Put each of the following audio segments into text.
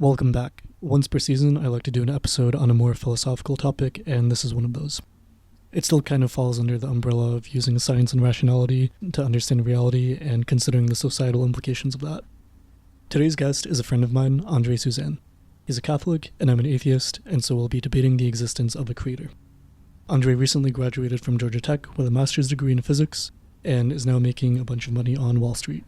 Welcome back. Once per season, I like to do an episode on a more philosophical topic, and this is one of those. It still kind of falls under the umbrella of using science and rationality to understand reality and considering the societal implications of that. Today's guest is a friend of mine, Suzanne. He's a Catholic, and I'm an atheist, and so we'll be debating the existence of a creator. Andre recently graduated from Georgia Tech with a master's degree in physics, and is now making a bunch of money on Wall Street.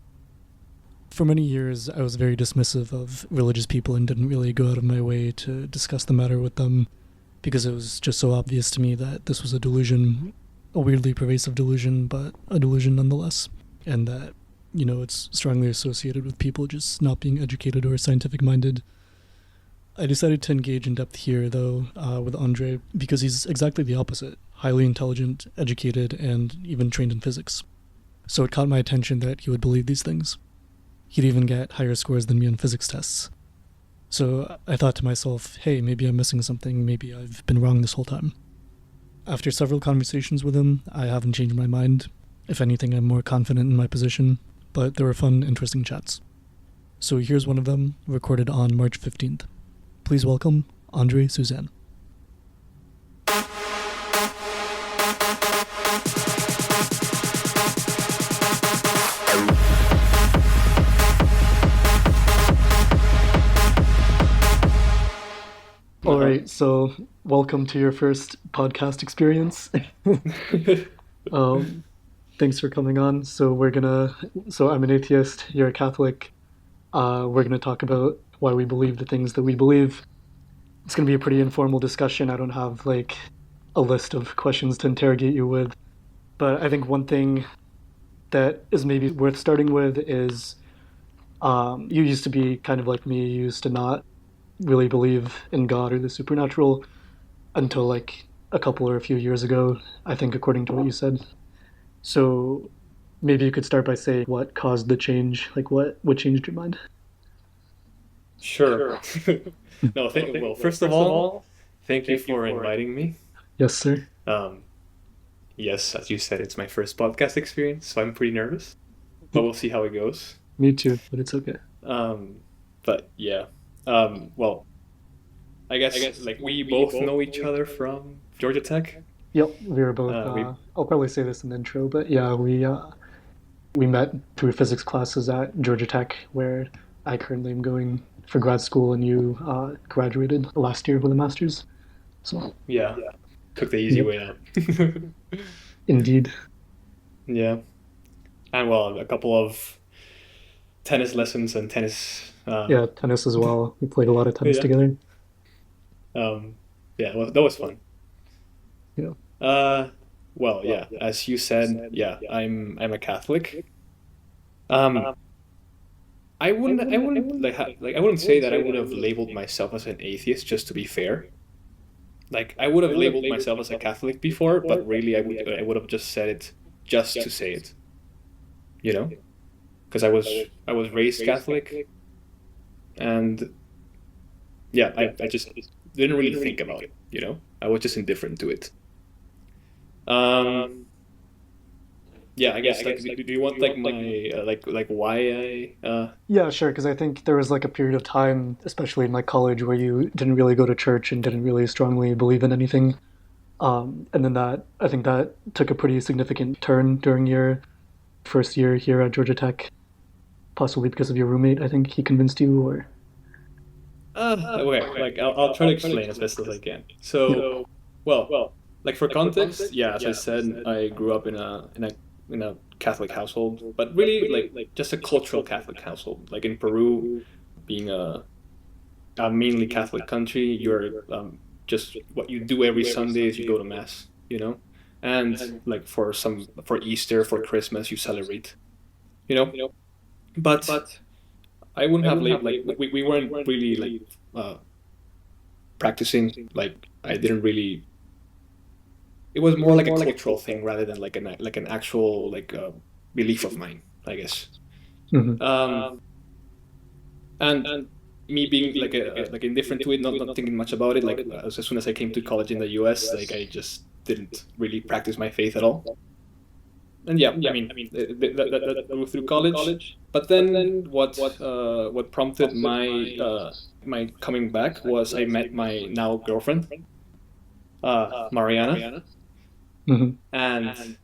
For many years, I was very dismissive of religious people and didn't really go out of my way to discuss the matter with them, because it was just so obvious to me that this was a delusion, a weirdly pervasive delusion, but a delusion nonetheless, and that, it's strongly associated with people just not being educated or scientific-minded. I decided to engage in depth here, though, with Andre, because he's exactly the opposite, highly intelligent, educated, and even trained in physics. So it caught my attention that he would believe these things. He'd even get higher scores than me on physics tests. So I thought to myself, hey, maybe I'm missing something, maybe I've been wrong this whole time. After several conversations with him, I haven't changed my mind. If anything, I'm more confident in my position, but they were fun, interesting chats. So here's one of them, recorded on March 15th. Please welcome Suzanne. All right, so welcome to your first podcast experience. Thanks for coming on. So I'm an atheist, you're a Catholic. We're gonna talk about why we believe the things that we believe. It's gonna be a pretty informal discussion. I don't have a list of questions to interrogate you with, but I think one thing that is maybe worth starting with is you used to be kind of like me. You used to not really believe in God or the supernatural until a couple or a few years ago, I think, according to what you said. So maybe you could start by saying what caused the change, what changed your mind? Sure. First of all, thank you for inviting me. Yes, sir. Yes, as you said, it's my first podcast experience, so I'm pretty nervous, but we'll see how it goes. Me too, but it's okay. But yeah. I guess we both know each other from Georgia Tech. Yep, we were both. I'll probably say this in the intro, but yeah, we met through physics classes at Georgia Tech, where I currently am going for grad school, and you graduated last year with a master's. So yeah. Took the easy way out. Indeed. Yeah, and a couple of tennis lessons and tennis. Tennis as well. We played a lot of tennis together. That was fun. Yeah. As you said, I'm a Catholic. I wouldn't say that I would have labeled myself as an atheist, just to be fair. I would have labeled myself as a Catholic before, but really I would have just said it just to say it. Because I was raised Catholic. And I just didn't really think about it, I was just indifferent to it. I guess do you want my why I Yeah, sure, because I think there was a period of time, especially in college, where you didn't really go to church and didn't really strongly believe in anything. And then I think that took a pretty significant turn during your first year here at Georgia Tech. Possibly because of your roommate, I think he convinced you, or... Okay, I'll try to explain as best as I can. So, for context, as I said, I grew up in a Catholic household, but really just a cultural Catholic household. In Peru, being a mainly Catholic country, you're just what you do every Sunday is you go to mass, and for Easter, for Christmas, you celebrate, But I wouldn't have labeled we weren't really practicing. I didn't really. It was more like a cultural thing rather than an actual belief of mine, I guess. Mm-hmm. And me being indifferent to it, not thinking much about it. As soon as I came to college in the U.S., I just didn't really practice my faith at all. and yeah, I mean, that grew through college. But then what prompted my coming back was I met my now girlfriend, Mariana, Hmm. and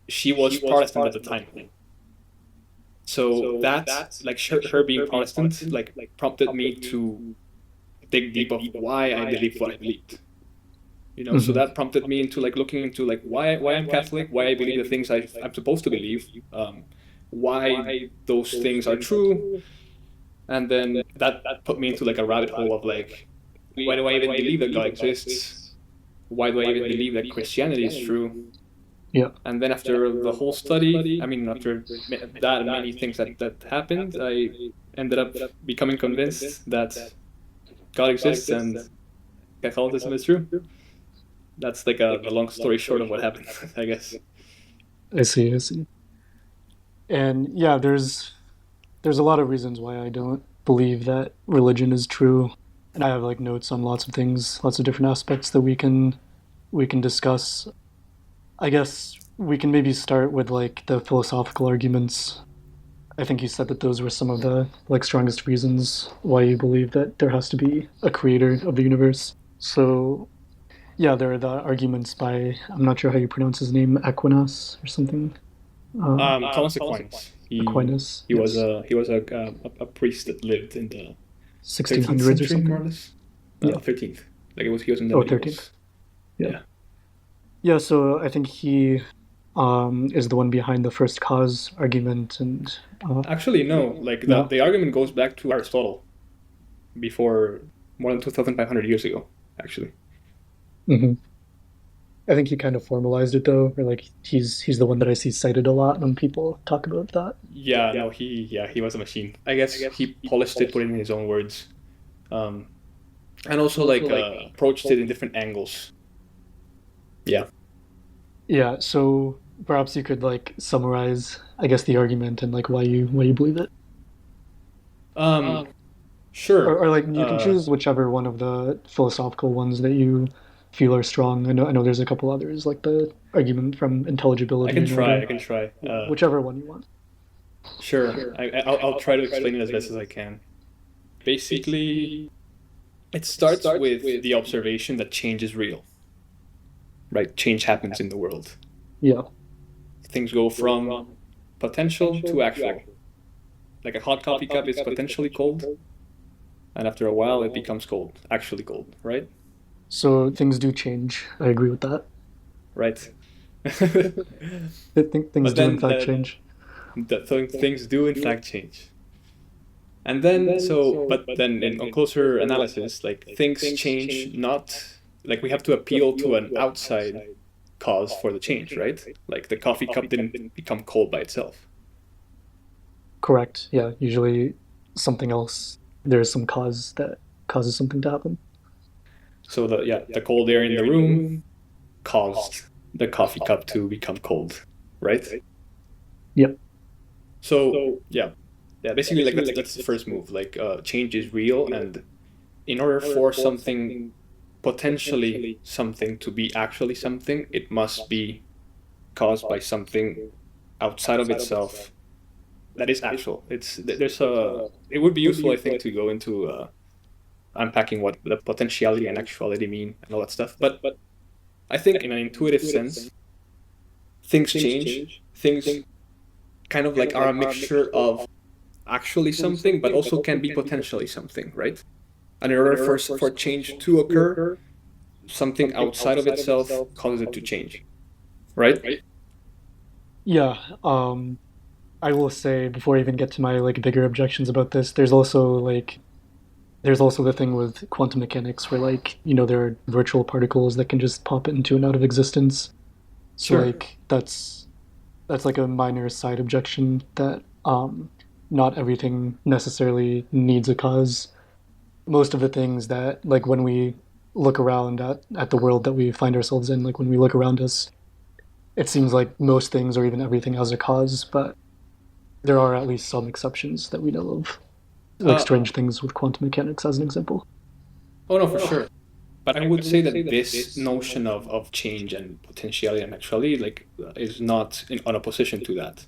she was Protestant at the time. So that, like, her being Protestant, like, prompted me to dig deep of why I believed what I believed. So Hmm. that prompted me into like looking into like why I'm Catholic, why I believe the things I'm supposed to believe, why those things are true, and then that put me into like a rabbit hole of like, why do I even believe that God exists? Why do I even believe that Christianity is true? Yeah. And then after the whole study, I mean, after that and many things that happened, I ended up becoming convinced that God exists and Catholicism is true. That's like the long story short of what happened, I guess. I see. I see. And yeah, there's a lot of reasons why I don't believe that religion is true. And I have like notes on lots of things, lots of different aspects that we can discuss. I guess we can maybe start with like the philosophical arguments. I think you said that those were some of the like strongest reasons why you believe that there has to be a creator of the universe. So yeah, there are the arguments by, I'm not sure how you pronounce his name, Aquinas or something. Thomas Aquinas. Aquinas, He was yes. a priest that lived in the 13th 1600s or century, more something. or less. Yeah. 13th. Like he was in the Oh, 13th. medievals. Yeah. Yeah. Yeah, so I think he is the one behind the first cause argument, and Actually, no. Like no. the argument goes back to Aristotle, before more than 2,500 years ago. Actually. Hmm. I think he kind of formalized it though, or like he's the one that I see cited a lot when people talk about that. Yeah. No. He was a machine. I guess he polished it, put it in his own words, um, and also like approached it in different angles. Yeah. Yeah, so perhaps you could like summarize, I guess, the argument and like why you believe it, Um. or, Sure. or like you can choose whichever one of the philosophical ones that you feel are strong. I know there's a couple others like the argument from I intelligibility can and try. order. I can try. Yeah, whichever one you want. Sure. I'll try to explain it as best as I can. Basically, it starts with the observation that change is real, right? Change happens in the world. Yeah. Things go from potential to actual. Like a hot coffee cup is potentially cold, and after a while it becomes cold, actually cold, right? So things do change. I agree with that. Right. I think things But do in then fact change. things do in fact change. And then, but then on closer analysis, like things change not, like we have to appeal to an outside cause for the change, right? Like the coffee cup didn't become cold by itself. Correct. Yeah. Usually something else. There's some cause that causes something to happen. So the cold air in the room caused the coffee cup to become cold, right? Yep. So basically like that's the first move. Like change is real, and in order for something potentially something to be actually something, it must be caused by something outside of itself that is actual. It would be useful, I think, to go into unpacking what the potentiality and actuality mean and all that stuff. But I think in an intuitive sense, things change. Things kind of like are a mixture of actually something, but also can be potentially something, right? And in order for change to occur, something outside of itself causes it to change, right? Yeah. I will say before I even get to my like bigger objections about this, there's also the thing with quantum mechanics where like there are virtual particles that can just pop into and out of existence. So Sure. like that's like a minor side objection that not everything necessarily needs a cause. Most of the things that like when we look around at the world that we find ourselves in, like when we look around us, it seems like most things or even everything has a cause, but there are at least some exceptions that we know of, like Uh, strange things with quantum mechanics as an example. oh no, for sure. But I would say that this notion of change and potentiality and actuality like is not on opposition to that.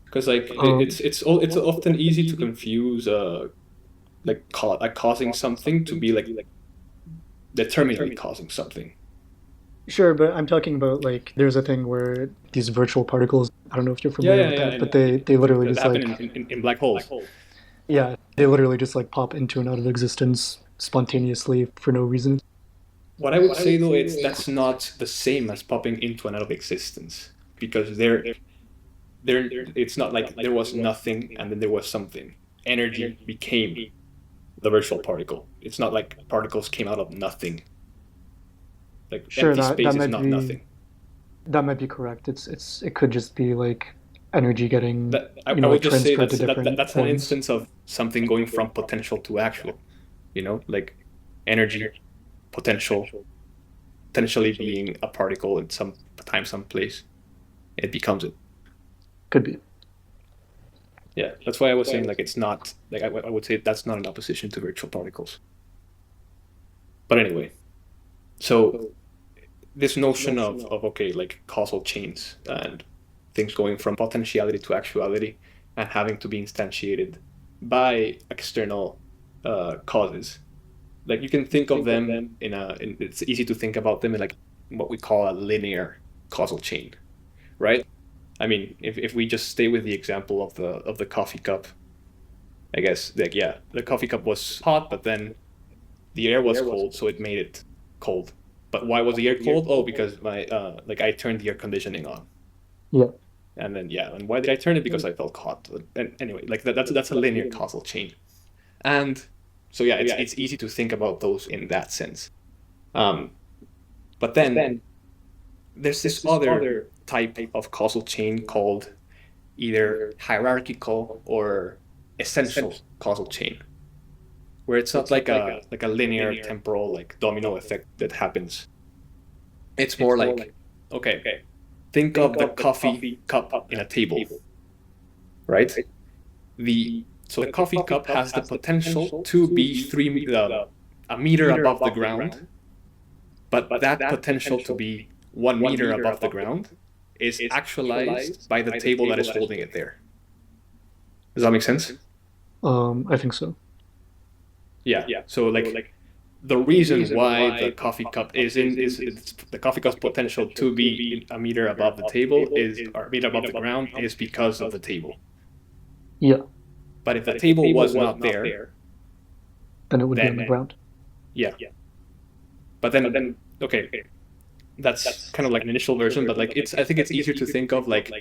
Because like it's often easy to confuse causing something to be like determinately causing something. Sure, but I'm talking about like there's a thing where these virtual particles. I don't know if you're Yeah, familiar with yeah, that, yeah. but they literally That just happen like in black holes. yeah, they literally just like pop into and out of existence spontaneously for no reason. What I would say though, that's not the same as popping into and out of existence because it's not like there was nothing and then there was something. Energy became the virtual particle. It's not like particles came out of nothing. Like Sure, empty that space is might not be nothing. that might be correct. It could just be like energy getting I like would just say transferred to different that's an forms. instance of something going from potential to actual. Like energy, potential, potentially being a particle in some time, some place. It becomes it. Could be. Yeah, that's why I was saying like it's not like I would say that's not an opposition to virtual particles. But anyway, so this notion of okay, like causal chains and things going from potentiality to actuality and having to be instantiated by external causes. Like you can think of them it's easy to think about them in like what we call a linear causal chain, right? I mean, if we just stay with the example of the coffee cup, I guess like yeah, the coffee cup was hot, but then the air was cold, so it made it cold. But why was the air cold? Oh, because my like I turned the air conditioning on. Yeah. And then yeah, and why did I turn it? Because I felt hot. And anyway, like that's a linear causal chain. And so yeah, it's easy to think about those in that sense. But then there's this other type of causal chain called either hierarchical or essential causal chain, where it's not like a linear temporal like domino effect that happens. It's more like okay, think of the coffee cup in a table, right? So the coffee cup has the potential to be a meter above the ground, but that potential to be 1 meter above the ground is actualized by the table that is holding it there. Does that make sense? I think so. Yeah. So like the reason why the coffee cup is it's the coffee cup's potential to be a meter above the table or a meter above the ground is because of the table. Yeah. But if the table was not there, Then it would be on the ground. Yeah. But then okay, that's kind of like an initial version, but like I think it's easier to think of like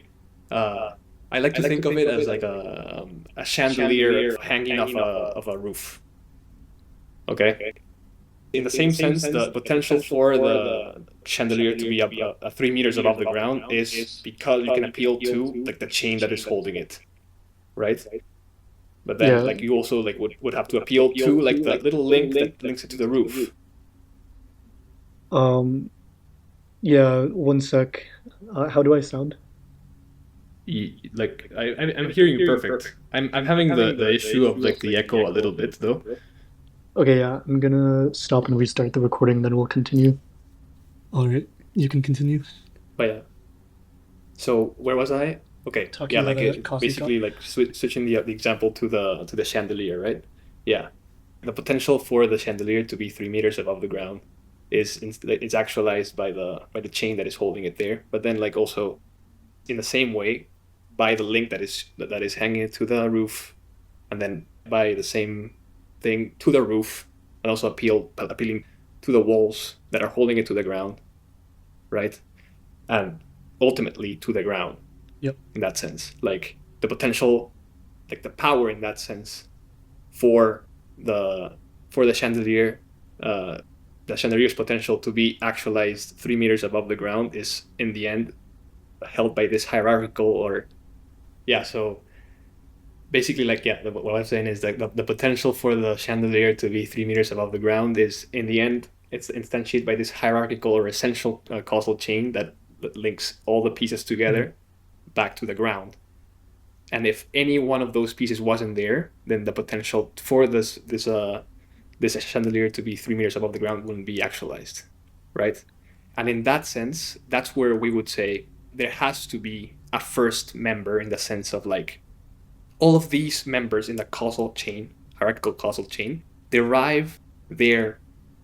I like to think of it as like a chandelier hanging off a roof. Okay. In the same sense, the potential for the chandelier to be up 3 meters above the ground is because you can appeal to like the chain that is holding it, right? But then like you also like would have to appeal to like the little link that links it to the roof. Yeah, one sec. How do I sound? Like I'm hearing you perfect. I'm having the issue of like the echo a little bit though. Okay, yeah, I'm gonna stop and restart the recording, then we'll continue. All right, you can continue. But yeah. So where was I? Okay. Talking yeah, about like basically like switching the example to the chandelier, right? Yeah. The potential for the chandelier to be 3 meters above the ground it's actualized by the chain that is holding it there. But then like also in the same way by the link that is hanging it to the roof, and then by the same thing to the roof, and also appealing to the walls that are holding it to the ground, right? And ultimately to the ground. Yep. In that sense, like the potential, like the power in that sense for the chandelier, the chandelier's potential to be actualized 3 meters above the ground is in the end held by this hierarchical or yeah. So basically like yeah, what I'm saying is that the potential for the chandelier to be 3 meters above the ground is in the end it's instantiated by this hierarchical or essential causal chain that links all the pieces together back to the ground. And if any one of those pieces wasn't there, then the potential for this this chandelier to be 3 meters above the ground wouldn't be actualized, right? And in that sense, that's where we would say there has to be a first member, in the sense of like all of these members in the causal chain, hierarchical causal chain, derive their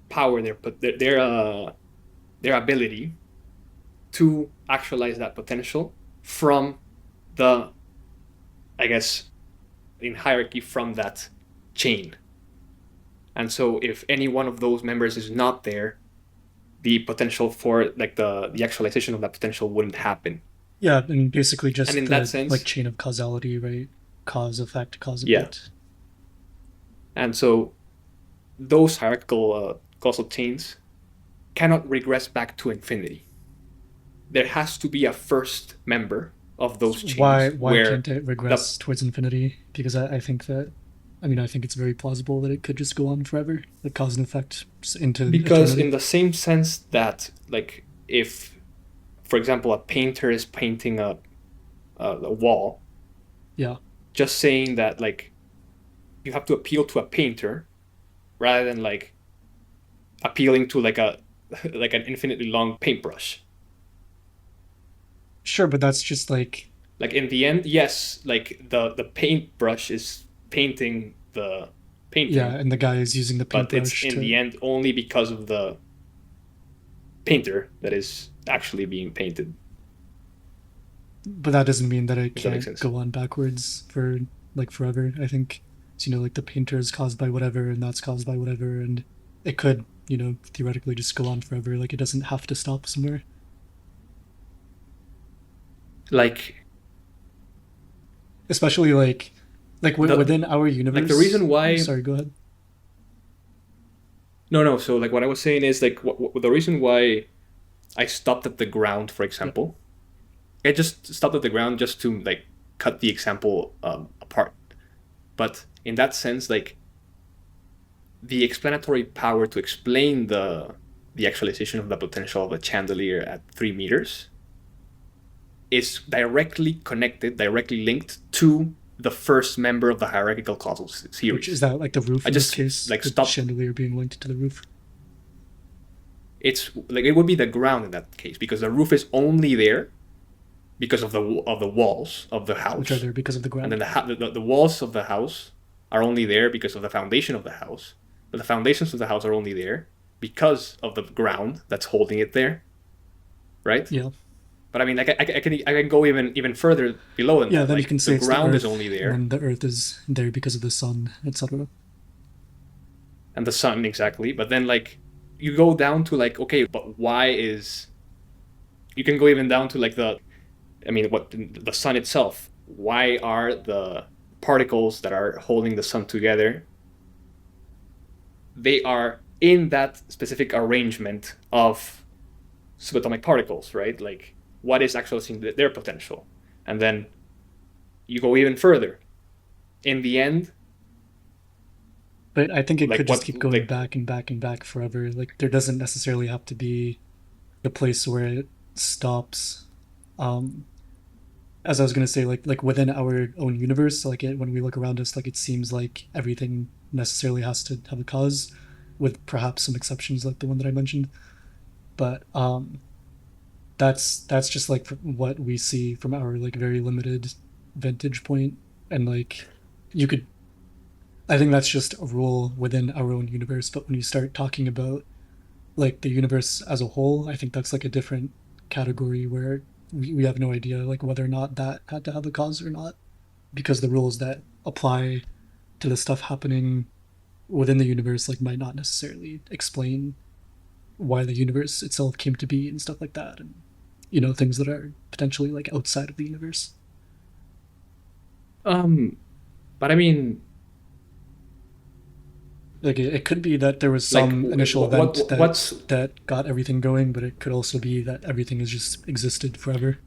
power, their ability to actualize that potential from the, I guess, in hierarchy, from that chain. And so if any one of those members is not there, the potential for like the actualization of that potential wouldn't happen. Yeah, and basically just And in the that sense, like chain of causality, right? Cause, effect, cause, yeah. effect. And so those hierarchical causal chains cannot regress back to infinity. There has to be a first member of those chains. Why can't it regress towards infinity? Because I think that, I mean, I think it's very plausible that it could just go on forever, the cause and effect just into because eternity. In the same sense that, like, if, for example, a painter is painting a wall, yeah, just saying that, like, you have to appeal to a painter rather than like appealing to like an infinitely long paintbrush. Sure, but that's just like in the end, yes, like the paintbrush is painting the painting. Yeah, and the guy is using the paintbrush. But it's in the end only because of the painter that is actually being painted. But that doesn't mean that it can't go on backwards for like forever. I think, so, you know, like the painter is caused by whatever, and that's caused by whatever, and it could, you know, theoretically just go on forever. Like it doesn't have to stop somewhere. Like, especially like within our universe. Like the reason why. Sorry, go ahead. No. So like what I was saying is like the reason why I stopped at the ground, for example. Yep. I just stopped at the ground just to like cut the example apart. But in that sense, like the explanatory power to explain the actualization of the potential of a chandelier at 3 meters is directly linked to the first member of the hierarchical causal series. Which is that like the roof? I just case, like the chandelier being linked to the roof. It's like it would be the ground in that case, because the roof is only there because of the walls of the house, which are there because of the ground. And then the walls of the house are only there because of the foundation of the house. But the foundations of the house are only there because of the ground that's holding it there, right? Yeah. But I mean, like I can go even further below than that. Yeah, then like, you can say the ground is only there, and the earth is there because of the sun, etc. And the sun, exactly. But then, like, you go down to like, okay, but why is? You can go even down to like the sun itself. Why are the particles that are holding the sun together? They are in that specific arrangement of subatomic particles, right? Like, what is actualizing their potential? And then you go even further. In the end, but I think it could just keep going back and back and back forever. Like there doesn't necessarily have to be the place where it stops. As I was gonna say, like within our own universe, like when we look around us, like it seems like everything necessarily has to have a cause, with perhaps some exceptions like the one that I mentioned. But that's just like what we see from our like very limited vantage point, and like you could, I think that's just a rule within our own universe. But when you start talking about like the universe as a whole, I think that's like a different category where we have no idea like whether or not that had to have a cause or not, because the rules that apply to the stuff happening within the universe like might not necessarily explain why the universe itself came to be and stuff like that, and you know, things that are potentially like outside of the universe. But I mean, like it could be that there was some like, initial event that got everything going, but it could also be that everything has just existed forever.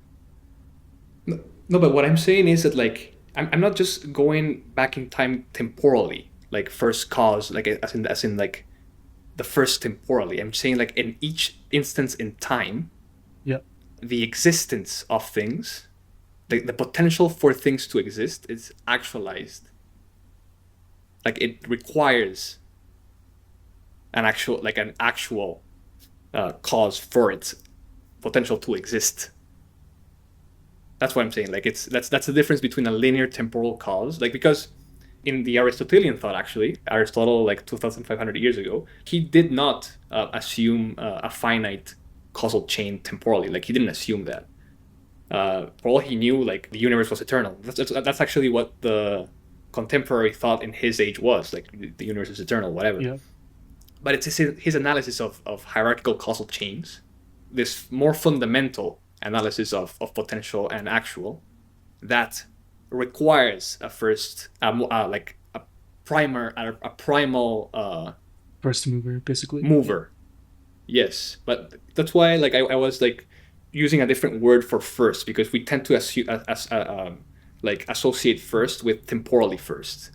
No, but what I'm saying is that like I'm not just going back in time temporally, like first cause, like as in like the first temporally. I'm saying like in each instance in time, yeah, the existence of things, the potential for things to exist is actualized. Like it requires an actual cause for its potential to exist. That's what I'm saying. Like that's the difference between a linear temporal cause. Like, because in the Aristotelian thought, actually, Aristotle, like 2,500 years ago, he did not assume a finite causal chain temporally. Like, he didn't assume that. For all he knew, like, the universe was eternal. That's actually what the contemporary thought in his age was. Like, the universe is eternal, whatever. Yeah. But it's his analysis of hierarchical causal chains, this more fundamental analysis of potential and actual, that requires a first, like a primal First mover, basically. mover. Yes, but that's why, like, I was like using a different word for first, because we tend to assume like associate first with temporally first.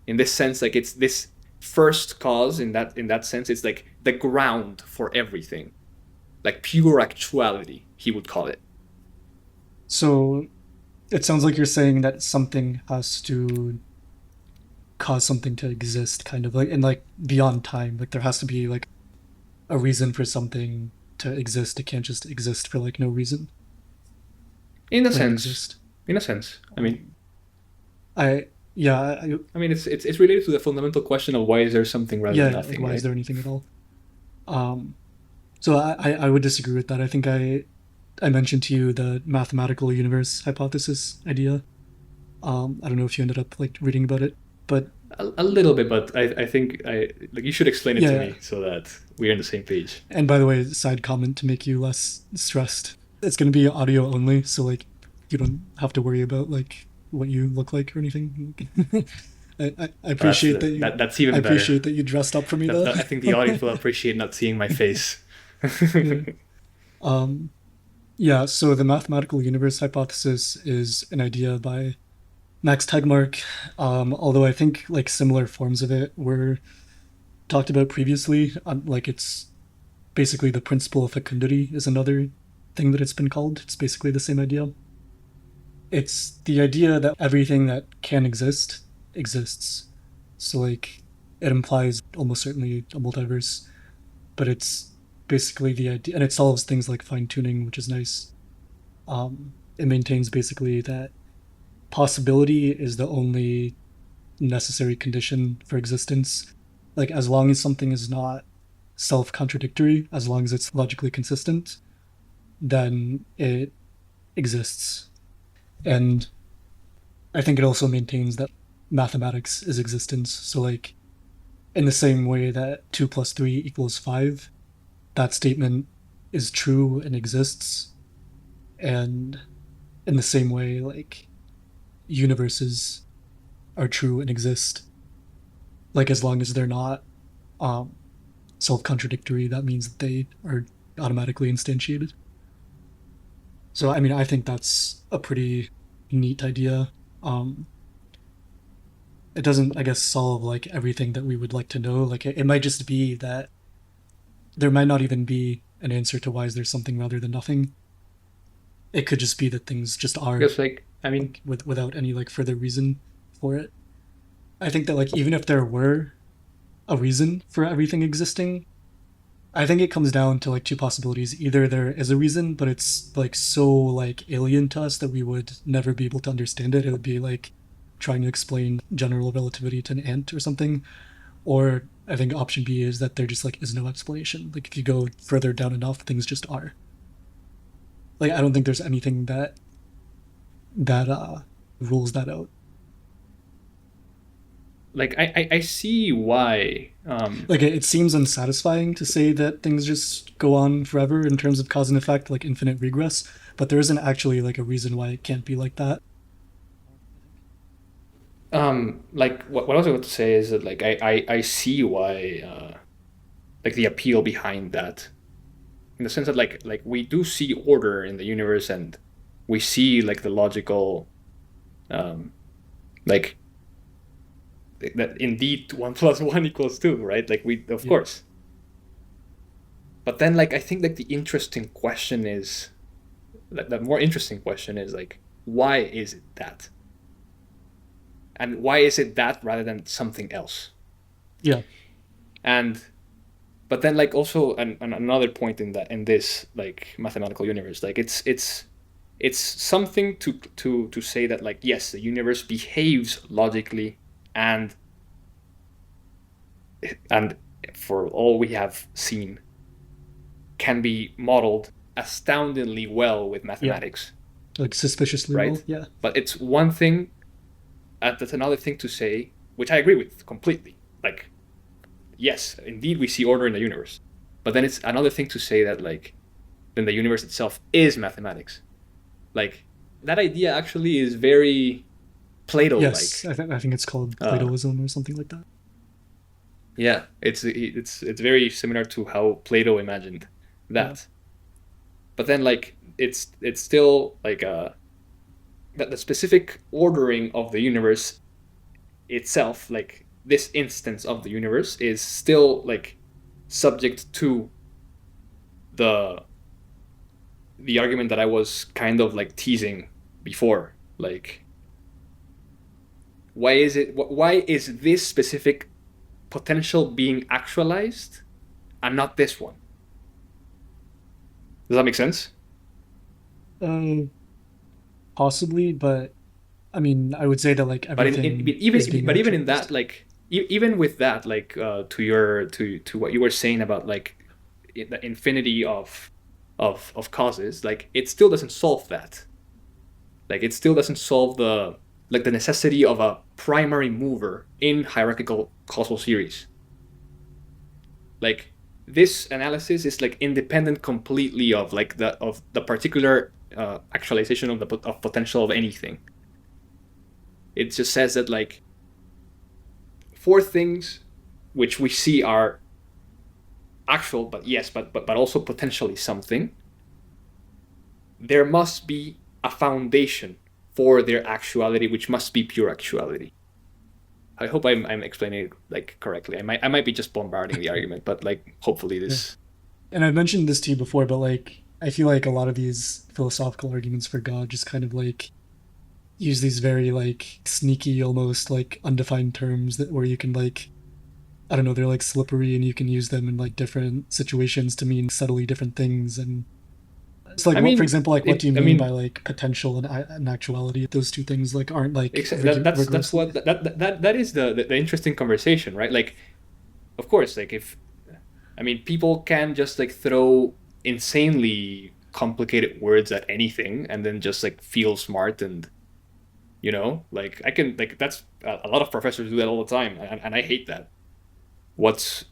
In this sense, like, it's this first cause in that sense. It's like the ground for everything, like pure actuality, he would call it. So it sounds like you're saying that something has to cause something to exist, kind of like, and like beyond time. Like there has to be like a reason for something to exist. It can't just exist for like no reason. In a Like sense, exist. in a sense. I mean, I it's related to the fundamental question of why is there something rather than like nothing, why right? is there anything at all? So I would disagree with that. I think I mentioned to you the mathematical universe hypothesis idea. I don't know if you ended up like reading about it, but A little bit, but I think like, you should explain it to yeah. me so that we're on the same page. And by the way, side comment to make you less stressed. It's going to be audio only, so like you don't have to worry about like what you look like or anything. I appreciate that you. That's even I better. appreciate that you dressed up for me though. I think the audience will appreciate not seeing my face. Yeah. Yeah. So the mathematical universe hypothesis is an idea by Max Tegmark. Although I think like similar forms of it were talked about previously. Like it's basically the principle of fecundity is another thing that it's been called. It's basically the same idea. It's the idea that everything that can exist exists. So like it implies almost certainly a multiverse, but it's basically the idea, and it solves things like fine tuning, which is nice. It maintains basically that possibility is the only necessary condition for existence. Like as long as something is not self-contradictory, as long as it's logically consistent, then it exists. And I think it also maintains that mathematics is existence. So like in the same way that 2 plus 3 equals 5, that statement is true and exists. And in the same way, like universes are true and exist. Like as long as they're not self-contradictory, that means that they are automatically instantiated. So I mean, I think that's a pretty neat idea. It doesn't, I guess, solve like everything that we would like to know. Like it might just be that there might not even be an answer to why is there something rather than nothing. It could just be that things just are. Because, like, I mean, without any like further reason for it. I think that like even if there were a reason for everything existing, I think it comes down to like two possibilities. Either there is a reason, but it's like so like alien to us that we would never be able to understand it. It would be like trying to explain general relativity to an ant or something. Or I think option B is that there just like is no explanation. Like if you go further down enough, things just are. Like I don't think there's anything that rules that out. Like I see why. Like it seems unsatisfying to say that things just go on forever in terms of cause and effect, like infinite regress, but there isn't actually like a reason why it can't be like that. Like what I was about to say is that, like, I see why like the appeal behind that, in the sense that, like we do see order in the universe, and we see like the logical, like that indeed 1 + 1 = 2, right? Like we, of course. But then, like, I think like the interesting question is, the more interesting question is, like, why is it that? And why is it that rather than something else? Yeah. And but then like also another point in this like mathematical universe, like it's something to say that like yes, the universe behaves logically, and for all we have seen, can be modeled astoundingly well with mathematics. Like suspiciously right? well, yeah. But it's one thing, that's another thing to say, which I agree with completely. Like, yes, indeed we see order in the universe. But then it's another thing to say that like, then the universe itself is mathematics. Like, that idea actually is very Plato-like. Yes, I think it's called Platoism or something like that. Yeah, it's very similar to how Plato imagined that. Yeah. But then like it's still like that the specific ordering of the universe itself, like this instance of the universe, is still like subject to the argument that I was kind of like teasing before. Like, why is this specific potential being actualized and not this one? Does that make sense? Possibly, but I mean, I would say that like everything. Even in that, like even with that, like to what you were saying about like the infinity of causes, like it still doesn't solve that. Like it still doesn't solve the necessity of a primary mover in hierarchical causal series. Like this analysis is like independent completely of like the particular actualization of potential of anything. It just says that like for things which we see are actual, but also potentially something, there must be a foundation for their actuality, which must be pure actuality. I hope I'm explaining it like correctly. I might be just bombarding the argument, but like hopefully this. Yeah. And I've mentioned this to you before, but like I feel like a lot of these philosophical arguments for God just kind of like use these very like sneaky, almost like undefined terms that where you can like, I don't know, they're like slippery and you can use them in like different situations to mean subtly different things. And it's like, for example, like what do you mean by like potential and actuality? Those two things like aren't like that's what that is the interesting conversation, right? Like, of course, like people can just like throw insanely complicated words at anything and then just like feel smart, and like I can like that's a lot of professors do that all the time, and I hate that. What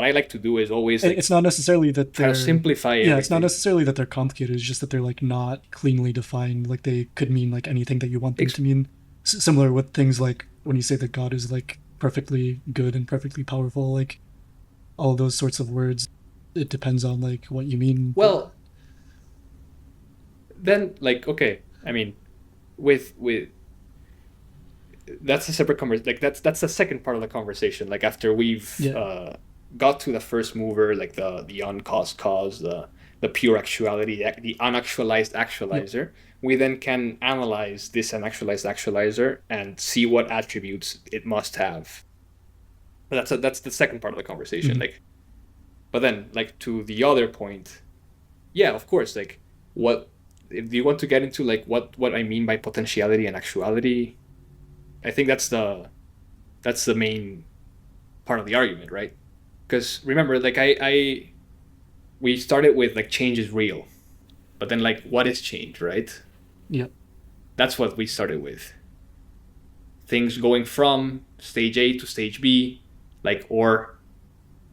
I like to do is always like, it's not necessarily that they're simplify everything. It's not necessarily that they're complicated, it's just that they're like not cleanly defined. Like they could mean like anything that you want them to mean. Similar with things like when you say that God is like perfectly good and perfectly powerful, like all those sorts of words, it depends on like what you mean. Well, then like okay, with that's a separate conversation. Like that's the second part of the conversation. Like after we've got to the first mover, like the uncaused cause, the pure actuality, the unactualized actualizer, we then can analyze this unactualized actualizer and see what attributes it must have. That's the second part of the conversation. Mm-hmm. Like, but then like to the other point, yeah, of course. Like, do you want to get into like what I mean by potentiality and actuality? I think that's the main part of the argument, right? Because remember, like we started with like change is real, but then like what is change, right? Yeah. That's what we started with. Things going from stage A to stage B, like, or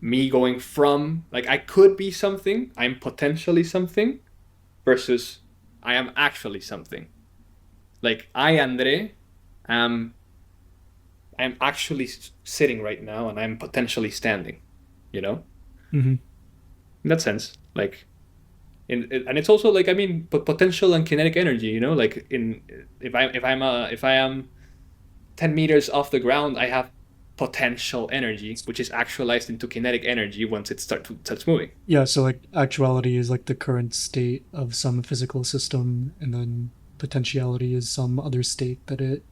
me going from like I could be something, I'm potentially something, versus I am actually something. Like I, Andre, I'm actually sitting right now and I'm potentially standing, Mm-hmm. In that sense, like, and it's also like potential and kinetic energy, like if I am 10 meters off the ground, I have potential energy, which is actualized into kinetic energy once it starts moving. Yeah, so like actuality is like the current state of some physical system, and then potentiality is some other state that it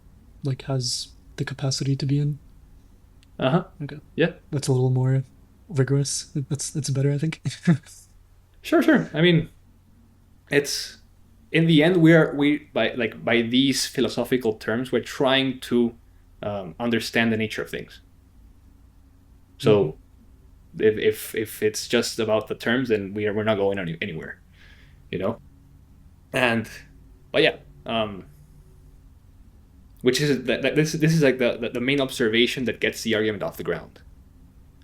like has the capacity to be in. Uh-huh. Okay. Yeah. That's a little more rigorous. That's better, I think. Sure. I mean, it's in the end we by these philosophical terms we're trying to understand the nature of things. So if it's just about the terms, then we're not going anywhere, you know. And but yeah, which is that this is like the main observation that gets the argument off the ground.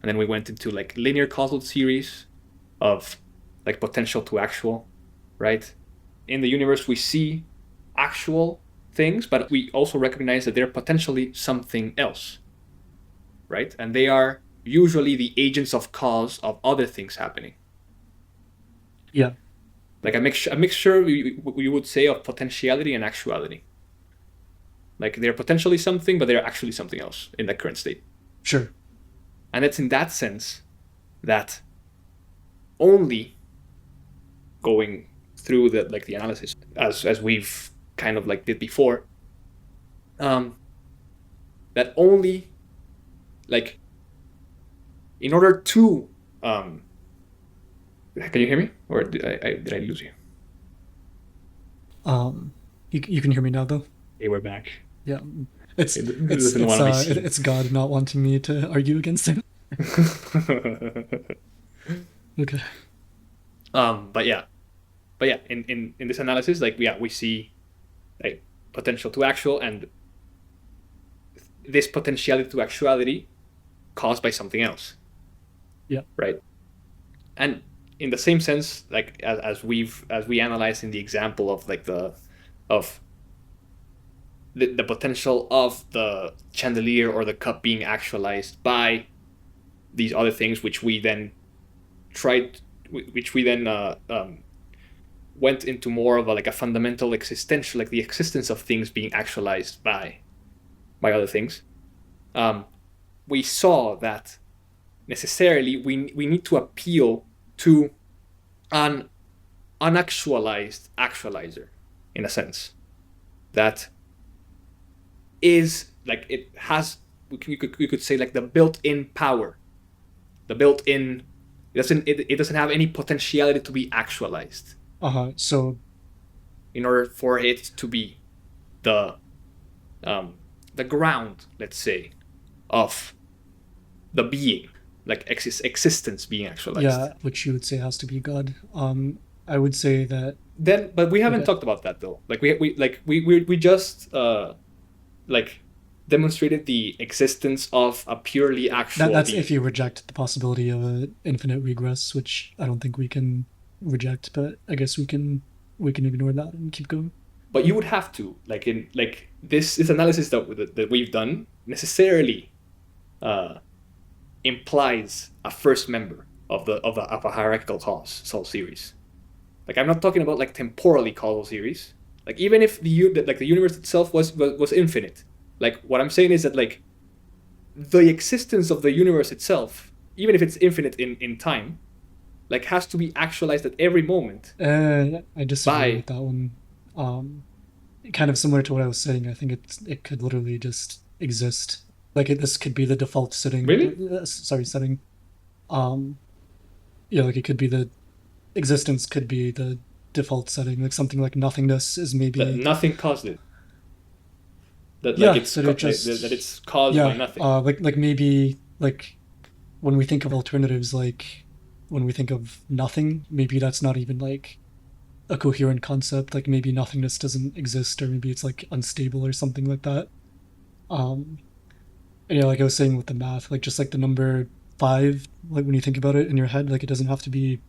And then we went into like linear causal series of like potential to actual, right? In the universe, we see actual things, but we also recognize that they're potentially something else, right? And they are usually the agents of cause of other things happening. Yeah. Like a mixture we would say of potentiality and actuality. Like they're potentially something, but they're actually something else in the current state. Sure. And it's in that sense that only going through the analysis as we've kind of like did before, that only like in order to can you hear me, or did I lose you? You can hear me now though. Hey, we're back. Yeah, it's God not wanting me to argue against him. Okay. But yeah, in this analysis, like we see like potential to actual, and this potentiality to actuality caused by something else. Yeah. Right. And in the same sense, like as we analyzed in the example of like the potential of the chandelier or the cup being actualized by these other things, which we then went into more of a fundamental existential, like the existence of things being actualized by other things. We saw that necessarily we need to appeal to an unactualized actualizer, in a sense, that is like it has, you could say, like the built-in power, the built-in, it doesn't have any potentiality to be actualized. So in order for it to be the ground, let's say, of the being, like existence being actualized. Yeah, which you would say has to be God. I would say that then, but we haven't talked about that though. Like we just like demonstrated the existence of a purely actual that's being. if you reject the possibility of an infinite regress, which I don't think we can reject, but I guess we can ignore that and keep going. But you would have to, like, in like this analysis that we've done necessarily implies a first member of a hierarchical causal series. Like, I'm not talking about like temporally causal series. Like, even if the universe itself was infinite, like what I'm saying is that like the existence of the universe itself, even if it's infinite in time, like has to be actualized at every moment. I disagree with that one. Kind of similar to what I was saying. I think it could literally just exist. Like this could be the default setting. Really? Setting. Yeah, like it could be the existence could be the default setting. Like something like nothingness is maybe that nothing caused it. That it's caused by nothing. Like maybe like when we think of alternatives, like when we think of nothing, maybe that's not even like a coherent concept. Like maybe nothingness doesn't exist, or maybe it's like unstable or something like that. And yeah, like I was saying with the math, like just like the number 5, like when you think about it in your head, like it doesn't have to be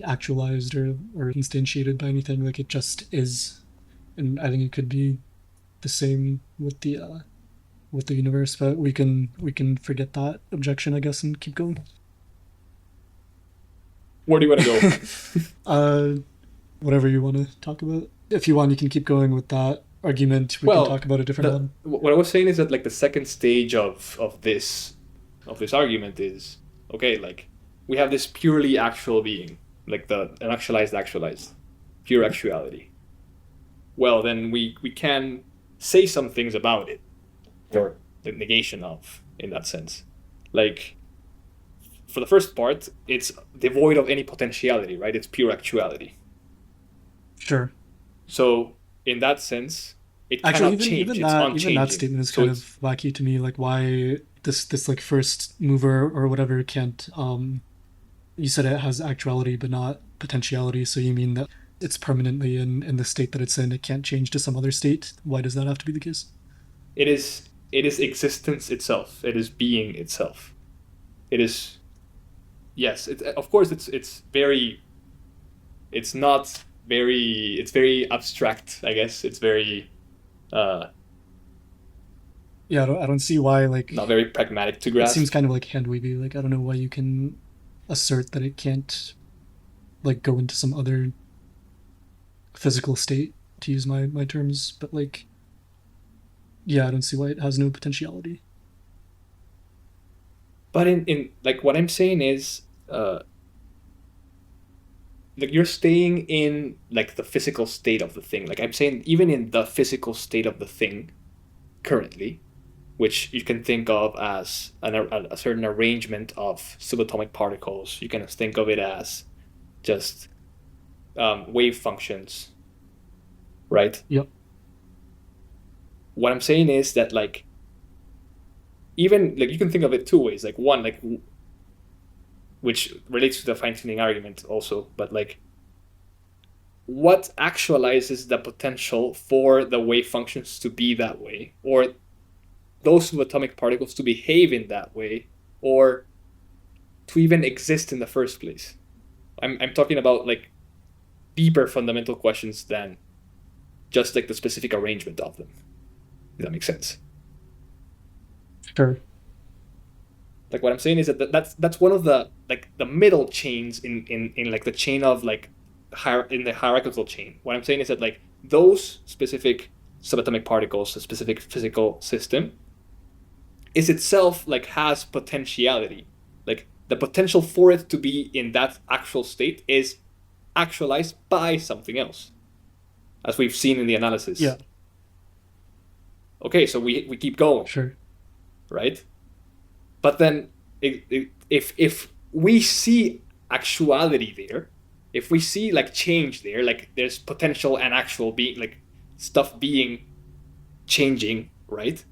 actualized or instantiated by anything. Like it just is. And I think it could be the same with the universe, but we can forget that objection, I guess, and keep going. Where do you want to go? Whatever you want to talk about. If you want, you can keep going with that argument. We can talk about a different one. What I was saying is that like the second stage of this argument is, okay, like we have this purely actual being, like an actualized, pure actuality. Well, then we can say some things about it, or the negation of, in that sense. Like, for the first part, it's devoid of any potentiality, right? It's pure actuality. Sure. So in that sense, it Actually, cannot change. even It's that unchanging. statement is So kind of wacky to me. Like, why this like first mover or whatever can't you said it has actuality but not potentiality, so you mean that it's permanently in the state that it's in, it can't change to some other state? Why does that have to be the case? it is existence itself. It is being itself. It is, yes. Of course it's very, it's not very, it's very abstract. I guess it's very Yeah, I don't see why, like, not very pragmatic to it grasp. seems kind of like hand wavy. Like, I don't know why you can assert that it can't like go into some other physical state, to use my terms, but like, yeah, I don't see why it has no potentiality. But in like what I'm saying is, like you're staying in like the physical state of the thing. Like I'm saying, even in the physical state of the thing currently, which you can think of as a certain arrangement of subatomic particles. You can think of it as just wave functions, right? Yep. What I'm saying is that like, even like you can think of it two ways. Like one, like, which relates to the fine-tuning argument also, but like, what actualizes the potential for the wave functions to be that way, or those subatomic particles to behave in that way, or to even exist in the first place? I'm talking about like deeper fundamental questions than just like the specific arrangement of them. Does that make sense? Sure. Like what I'm saying is that that's one of the like the middle chains in like the chain of like in the hierarchical chain. What I'm saying is that like those specific subatomic particles, a specific physical system, is itself like has potentiality. Like the potential for it to be in that actual state is actualized by something else, as we've seen in the analysis. Yeah. Okay, so we keep going. Sure. Right? But then if we see actuality there, if we see like change there, like there's potential and actual being, like stuff being changing, right?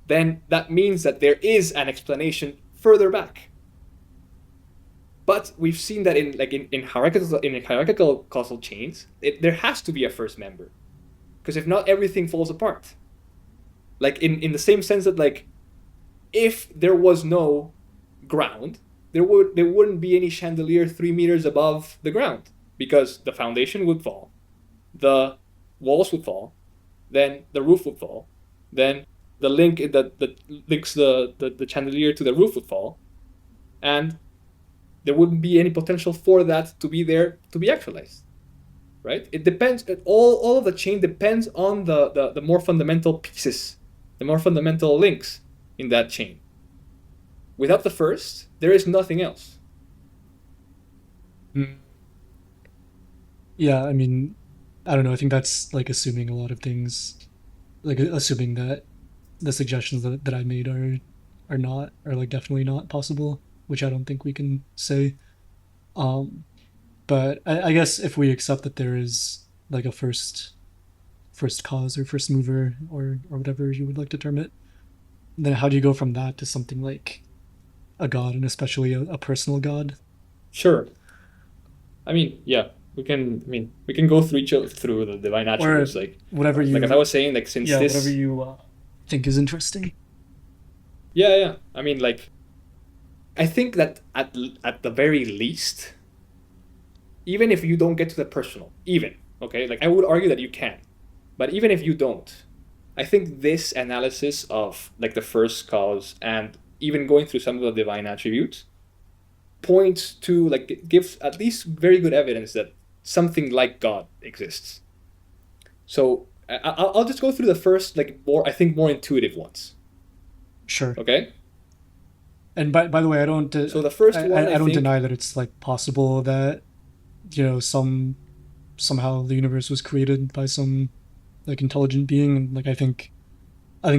Then that means that there is an explanation further back. But we've seen that in hierarchical causal chains, there has to be a first member, because if not, everything falls apart. Like in the same sense that like, if there was no ground, there wouldn't be any chandelier 3 meters above the ground, because the foundation would fall, the walls would fall, then the roof would fall, then the link that links the chandelier to the roof would fall, and there wouldn't be any potential for that to be there to be actualized. Right? It depends. All of the chain depends on the more fundamental pieces, the more fundamental links in that chain. Without the first, there is nothing else. Yeah, I mean, I don't know. I think that's like assuming a lot of things, like assuming that the suggestions that I made are not, are like definitely not possible, which I don't think we can say. But I guess if we accept that there is like a first cause or first mover or whatever you would like to term it, then how do you go from that to something like a god, and especially a personal god? Sure. I mean, yeah, we can go through the divine attributes, like whatever you, like as I was saying, like since this, whatever you think is interesting. Yeah. I mean, like, I think that at the very least, even if you don't get to the personal, even, okay, like I would argue that you can, but even if you don't, I think this analysis of like the first cause and even going through some of the divine attributes points to, like, gives at least very good evidence that something like God exists. So I'll just go through the first, like, I think more intuitive ones. Sure. Okay. And by the way, I don't. So the first one, I don't deny that it's like possible that, you know, somehow the universe was created by some like intelligent being, and like I think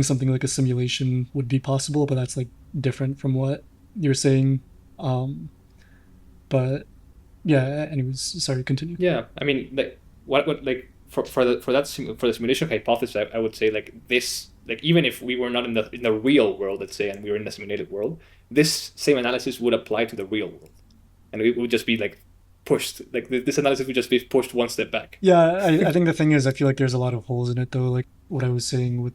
something like a simulation would be possible, but that's like different from what you're saying. But yeah, anyways, sorry, continue. Yeah, I mean, like what like for the simulation hypothesis, I would say like this, like even if we were not in the real world, let's say, and we were in the simulated world, this same analysis would apply to the real world, and it would just be like pushed, like this analysis would just be pushed one step back. Yeah, I think the thing is, I feel like there's a lot of holes in it, though. Like what I was saying with,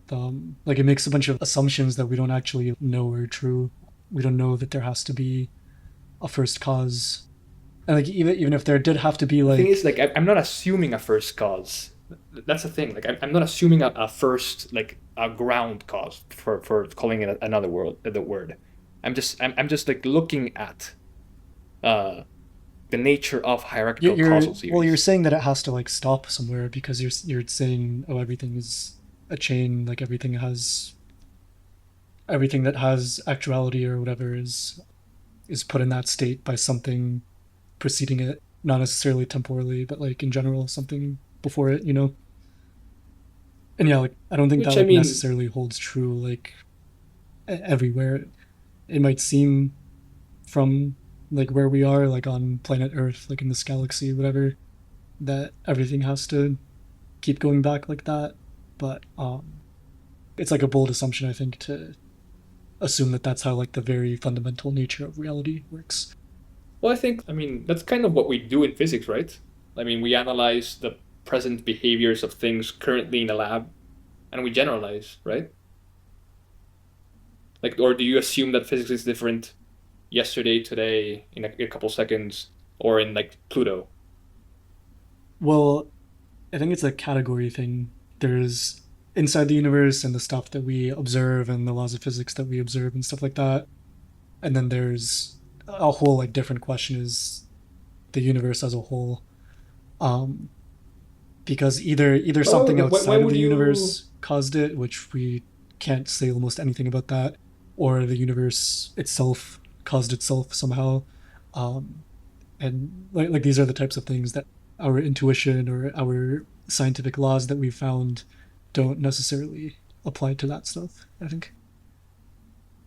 like it makes a bunch of assumptions that we don't actually know are true. We don't know that there has to be a first cause, and like even if there did have to be, The like thing is, like I'm not assuming a first cause. That's the thing. Like I'm not assuming a first, like a ground cause for calling it another word. I'm just like looking at uh the nature of hierarchical causal series. well, you're saying that it has to like stop somewhere because you're saying, oh, everything is a chain, like everything that has actuality or whatever is put in that state by something preceding it, not necessarily temporally, but like in general something before it, you know. And yeah, like I don't think that Which I like mean, necessarily holds true like everywhere. It might seem from like where we are, like on planet Earth, like in this galaxy, whatever, that everything has to keep going back like that. But it's like a bold assumption, I think, to assume that that's how like the very fundamental nature of reality works. well, I mean that's kind of what we do in physics, right? I mean, we analyze the present behaviors of things currently in a lab, and we generalize, right? Like, or do you assume that physics is different yesterday, today, in a couple seconds, or in like Pluto? Well, I think it's a category thing. There's inside the universe and the stuff that we observe and the laws of physics that we observe and stuff like that. And then there's a whole like different question is the universe as a whole. Um, because either But something why outside of would the you? universe caused it, which we can't say almost anything about that, or the universe itself caused itself somehow. Um, and like these are the types of things that our intuition or our scientific laws that we've found don't necessarily apply to that stuff, I think.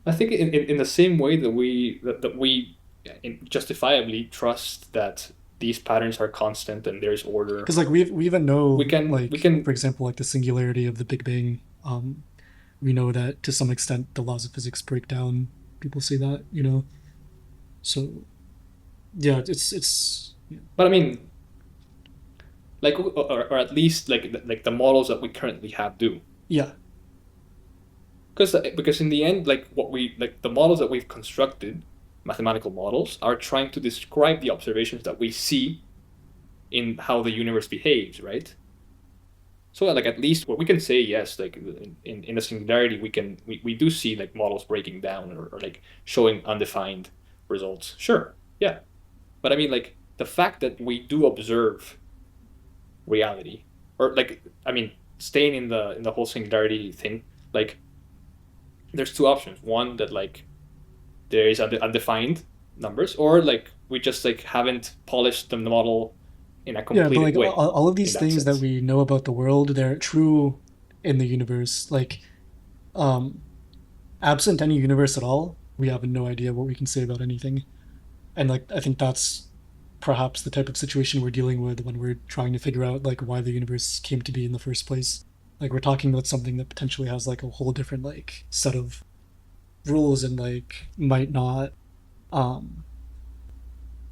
I think in the same way that we justifiably trust that these patterns are constant and there's order, Because like we even know, we like can. for example, like the singularity of the Big Bang. We know that to some extent the laws of physics break down. People say that, you know. So yeah, it's yeah. But I mean, like, or at least like the models that we currently have do. Yeah. Because in the end, like what we like the models that we've constructed, mathematical models, are trying to describe the observations that we see in how the universe behaves, right? So like at least what we can say, yes, like in a singularity, we do see like models breaking down or like showing undefined results. Sure, yeah, but I mean like the fact that we do observe reality, or like I mean staying in the whole singularity thing, like there's two options. One that like there is undefined numbers, or like we just like haven't polished the model in a Yeah, but completed like way all of in these that things that sense. we know about the world, they're true in the universe. Like, um, absent any universe at all, we have no idea what we can say about anything. And like, I think that's perhaps the type of situation we're dealing with when we're trying to figure out like why the universe came to be in the first place. Like, we're talking about something that potentially has like a whole different like set of rules and like might not, um,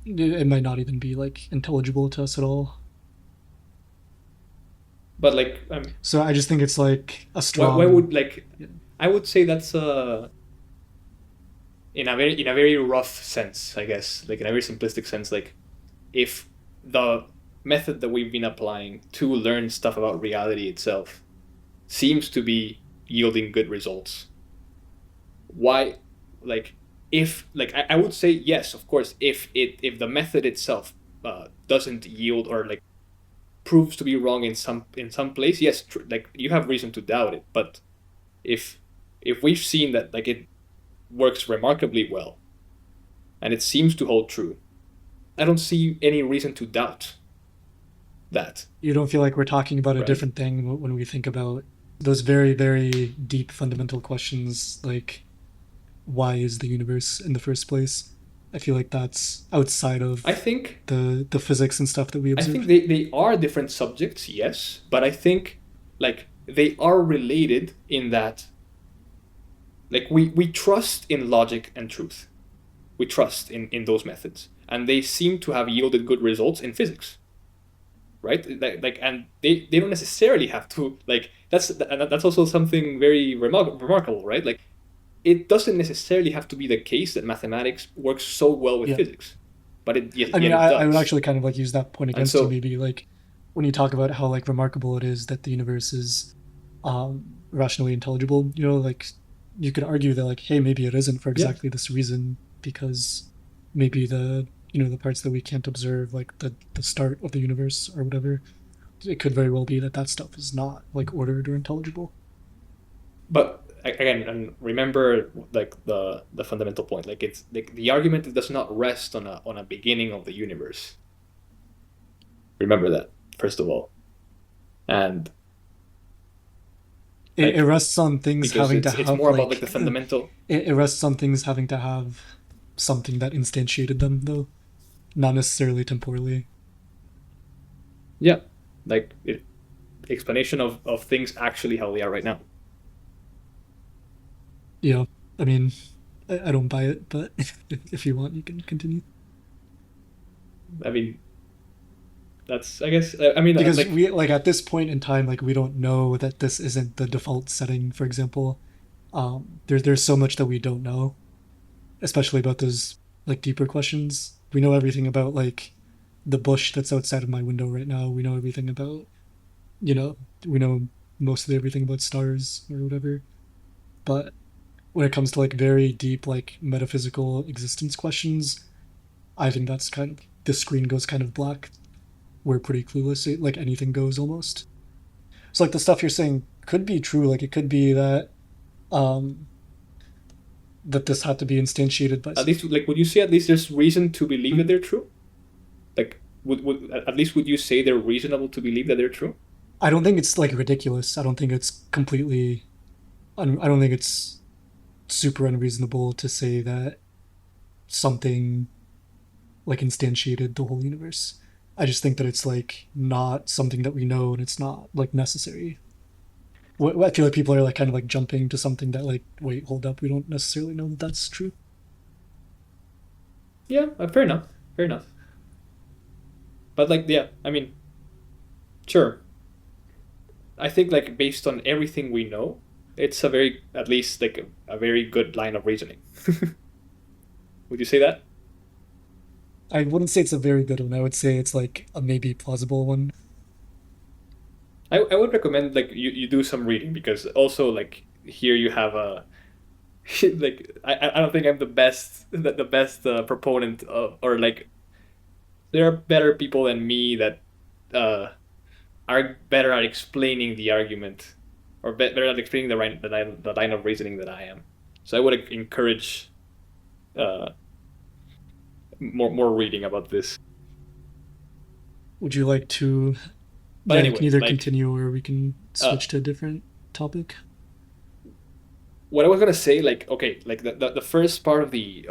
it might not even be like intelligible to us at all. But like So I just think it's like a why strong, would like yeah. I would say that's in a very rough sense, I guess, like in a very simplistic sense, like if the method that we've been applying to learn stuff about reality itself seems to be yielding good results, why like if like I would say yes, of course, if the method itself doesn't yield or like proves to be wrong in some place, yes, like you have reason to doubt it. But if we've seen that like it works remarkably well and it seems to hold true, I don't see any reason to doubt that, You don't feel like we're talking about a right? different thing when we think about those very, very deep fundamental questions like why is the universe in the first place? I feel like that's outside of I think the physics and stuff that we I observe. think they are different subjects, yes, but I think like they are related in that like we trust in logic and truth. We trust in those methods. And they seem to have yielded good results in physics. Right? Like and they don't necessarily have to like that's also something very remarkable, right? Like it doesn't necessarily have to be the case that mathematics works so well with Yeah. physics. But yet I mean, it I would does. actually kind of like use that point And against you, so maybe like when you talk about how like remarkable it is that the universe is rationally intelligible. You know, like you could argue that like, hey, maybe it isn't for yeah. exactly this reason because maybe the the parts that we can't observe, like the start of the universe or whatever, it could very well be that that stuff is not like ordered or intelligible. But again, and remember like the fundamental point. Like it's like the argument does not rest on a beginning of the universe. Remember that, first of all. And It like rests on things because having to it's have more about like like the fundamental. it rests on things having to have something that instantiated them, though, not necessarily temporally. Yeah. Like explanation of things actually how they are right now. Yeah, I mean, I don't buy it, but if you want, you can continue. I mean, that's I guess I mean Because like we like at this point in time, like we don't know that this isn't the default setting. For example, there's so much that we don't know, especially about those like deeper questions. We know everything about like the bush that's outside of my window right now. We know everything about you know we know mostly everything about stars or whatever. But when it comes to like very deep like metaphysical existence questions, I think that's kind of the screen goes kind of black. We're pretty clueless. Like anything goes almost. So like the stuff you're saying could be true. Like it could be that um that this had to be instantiated by at least like would you say at least there's reason to believe that they're true? Like would at least would you say they're reasonable to believe that they're true? I don't think it's like ridiculous. I don't think it's completely I don't think it's super unreasonable to say that something like instantiated the whole universe. I just think that it's like not something that we know and it's not like necessary. I feel like people are like kind of like jumping to something that like wait, hold up, we don't necessarily know that that's true. Yeah, fair enough. Fair enough. But like yeah, I mean, sure. I think like based on everything we know, it's a very at least like a very good line of reasoning. Would you say that? I wouldn't say it's a very good one. I would say it's like a maybe plausible one. I would recommend like you do some reading because also like here you have a like I don't think I'm the best proponent of or like there are better people than me that uh, are better at explaining the argument or better at explaining the line of reasoning that I am. So I would encourage uh, more reading about this. Would you like to? But Yeah, you can anyway, either like continue or we can uh, switch to a different topic. what I was gonna say, like okay, like the first part of the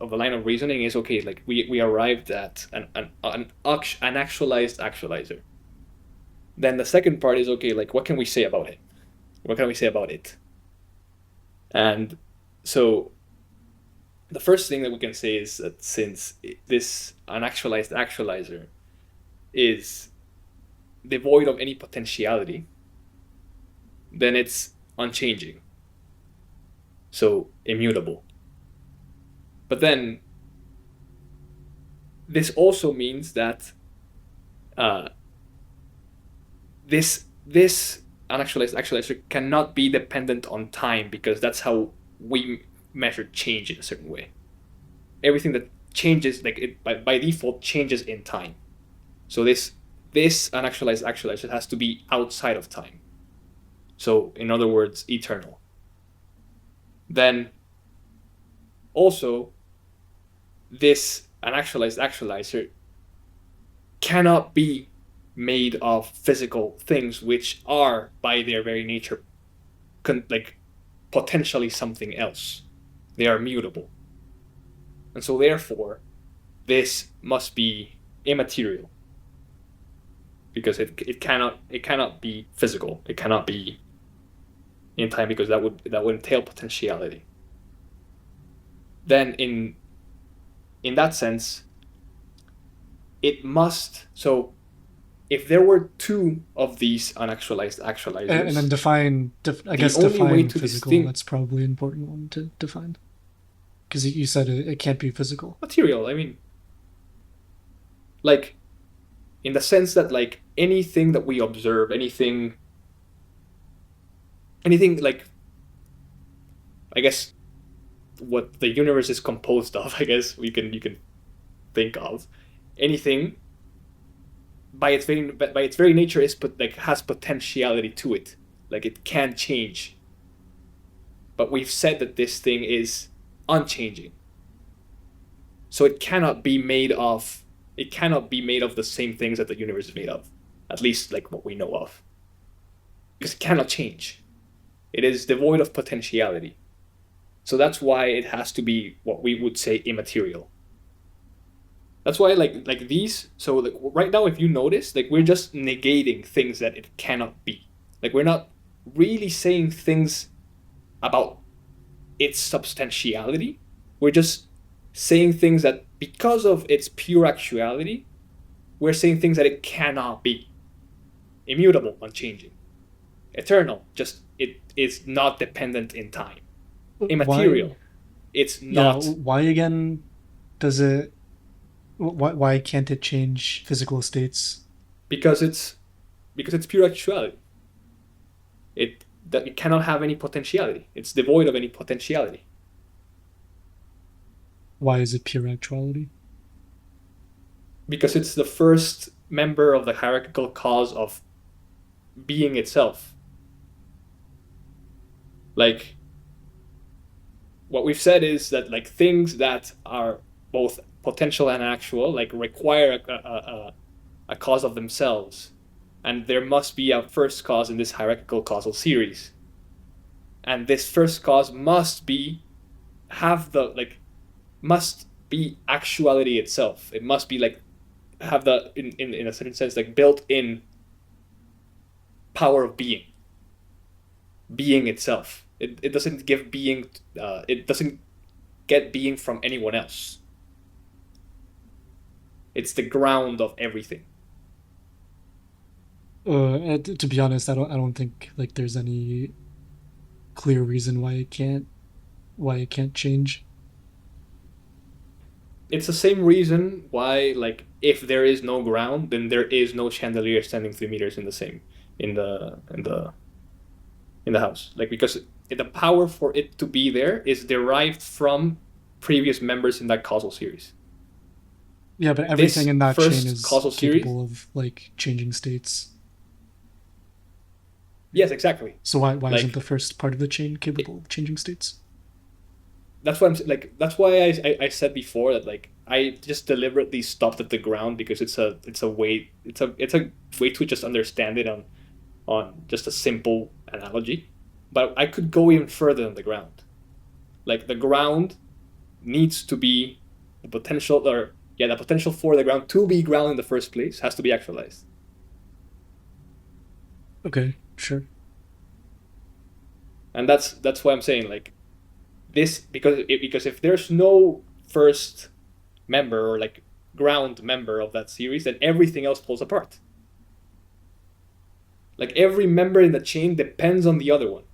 line of reasoning is okay. Like we arrived at an actualized actualizer. Then the second part is okay. Like what can we say about it? What can we say about it? And so the first thing that we can say is that since this unactualized actualizer is devoid of any potentiality, then it's unchanging, so immutable. But then this also means that uh, this unactualized actualizer cannot be dependent on time because that's how we measure change in a certain way. Everything that changes, like it by default, changes in time. So this unactualized actualizer has to be outside of time. So in other words, eternal. Then also this unactualized actualizer cannot be made of physical things which are by their very nature like potentially something else. They are mutable. And so therefore, this must be immaterial. Because it cannot be physical. It cannot be in time, because that would entail potentiality. Then in that sense, it must. So if there were two of these unactualized actualizers, and then define physical. That's probably an important one to define, because you said it can't be physical. Material. I mean, like, in the sense that, like, anything that we observe, anything like, I guess, what the universe is composed of, I guess you can think of anything by its very nature has potentiality to it, like it can change. But we've said that this thing is unchanging, so it cannot be made of the same things that the universe is made of, at least like what we know of, because it cannot change. It is devoid of potentiality. So that's why it has to be what we would say immaterial. That's why like these. So like right now, if you notice, like we're just negating things that it cannot be. Like we're not really saying things about its substantiality. We're just saying things that, because of its pure actuality, we're saying things that it cannot be. Immutable, unchanging, eternal, just it is not dependent in time. Immaterial, it's not. Why again does it? Why can't it change physical states? Because it's pure actuality. It cannot have any potentiality. It's devoid of any potentiality. Why is it pure actuality? Because it's the first member of the hierarchical cause of being itself. Like, what we've said is that, like, things that are both potential and actual, like, require a cause of themselves, and there must be a first cause in this hierarchical causal series, and this first cause must be actuality itself. It must be like have the in a certain sense, like, built-in power of being itself. It doesn't give being. It doesn't get being from anyone else. It's the ground of everything. To be honest, I don't think like there's any clear reason why it can't change. It's the same reason why, like, if there is no ground, then there is no chandelier standing 3 meters in the house. Like, because the power for it to be there is derived from previous members in that causal series. Yeah, but everything in that chain is capable of, like, changing states. Yes, exactly. So why isn't the first part of the chain capable of changing states? That's what I'm like. That's why I said before that, like, I just deliberately stopped at the ground, because it's a way to just understand it on just a simple analogy. But I could go even further than the ground. Like, the ground needs to be the potential for the ground to be ground in the first place has to be actualized. Okay, sure. And that's why I'm saying, like, this, because if there's no first member or, like, ground member of that series, then everything else falls apart. Like, every member in the chain depends on the other one.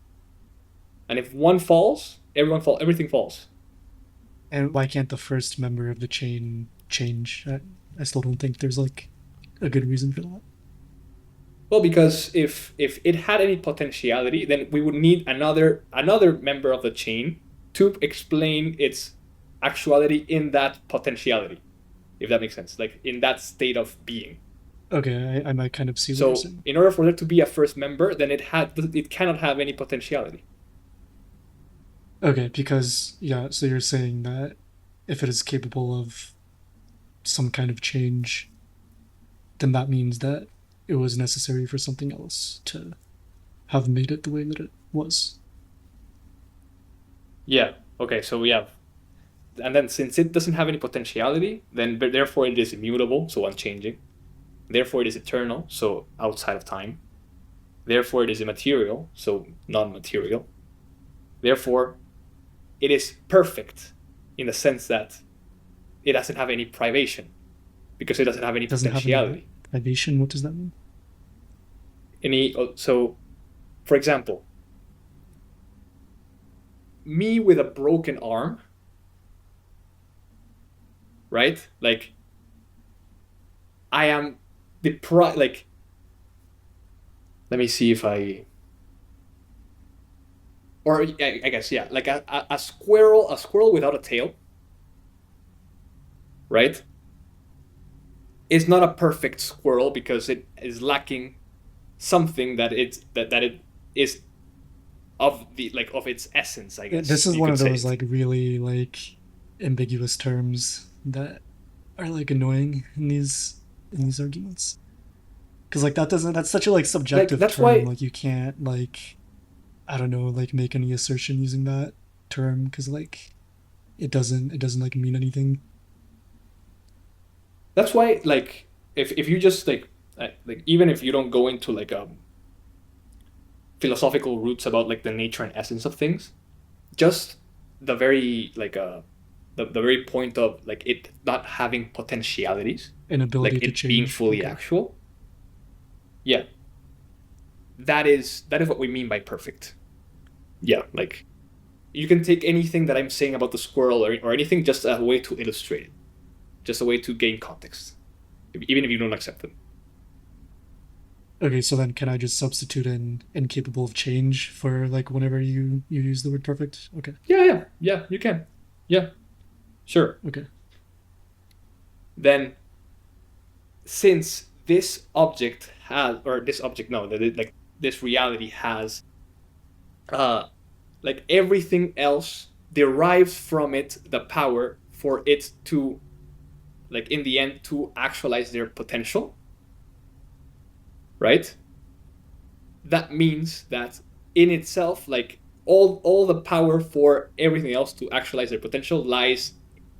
And if one falls, everything falls. And why can't the first member of the chain change? I still don't think there's, like, a good reason for that. Well, because if it had any potentiality, then we would need another member of the chain to explain its actuality in that potentiality, if that makes sense. Like, in that state of being. Okay, I might kind of see what you're saying. In order for there to be a first member, then it cannot have any potentiality. Okay, because, so you're saying that if it is capable of some kind of change, then that means that it was necessary for something else to have made it the way that it was. Yeah, okay, so we have and then since it doesn't have any potentiality, then therefore it is immutable, so unchanging. Therefore it is eternal, so outside of time. Therefore it is immaterial, so non-material. Therefore it is perfect in the sense that it doesn't have any privation, because it doesn't have any potentiality. Privation, what does that mean? So, for example, me with a broken arm, right? Like, I am like, let me see if I, or I guess, yeah, like a squirrel without a tail, right? Is not a perfect squirrel because it is lacking something that it is of its essence, I guess. This is one of those like really like ambiguous terms that are like annoying in these arguments, because like that's such a like subjective that's term. Why, like you can't like, I don't know, like make any assertion using that term, because like it doesn't like mean anything. That's why, like, if you just like even if you don't go into like philosophical roots about like the nature and essence of things, just the very like the very point of like it not having potentialities, inability like to it change, being fully actual. Yeah, that is what we mean by perfect. Yeah, like you can take anything that I'm saying about the squirrel or anything just as a way to illustrate it, just a way to gain context, even if you don't accept them. Okay, so then can I just substitute in incapable of change for like whenever you use the word perfect? Okay. Yeah, you can. Yeah, sure. Okay. Then, since this object has, or this object, no, like this reality has, like everything else derives from it the power for it to, like in the end, to actualize their potential. Right? That means that in itself, like all the power for everything else to actualize their potential lies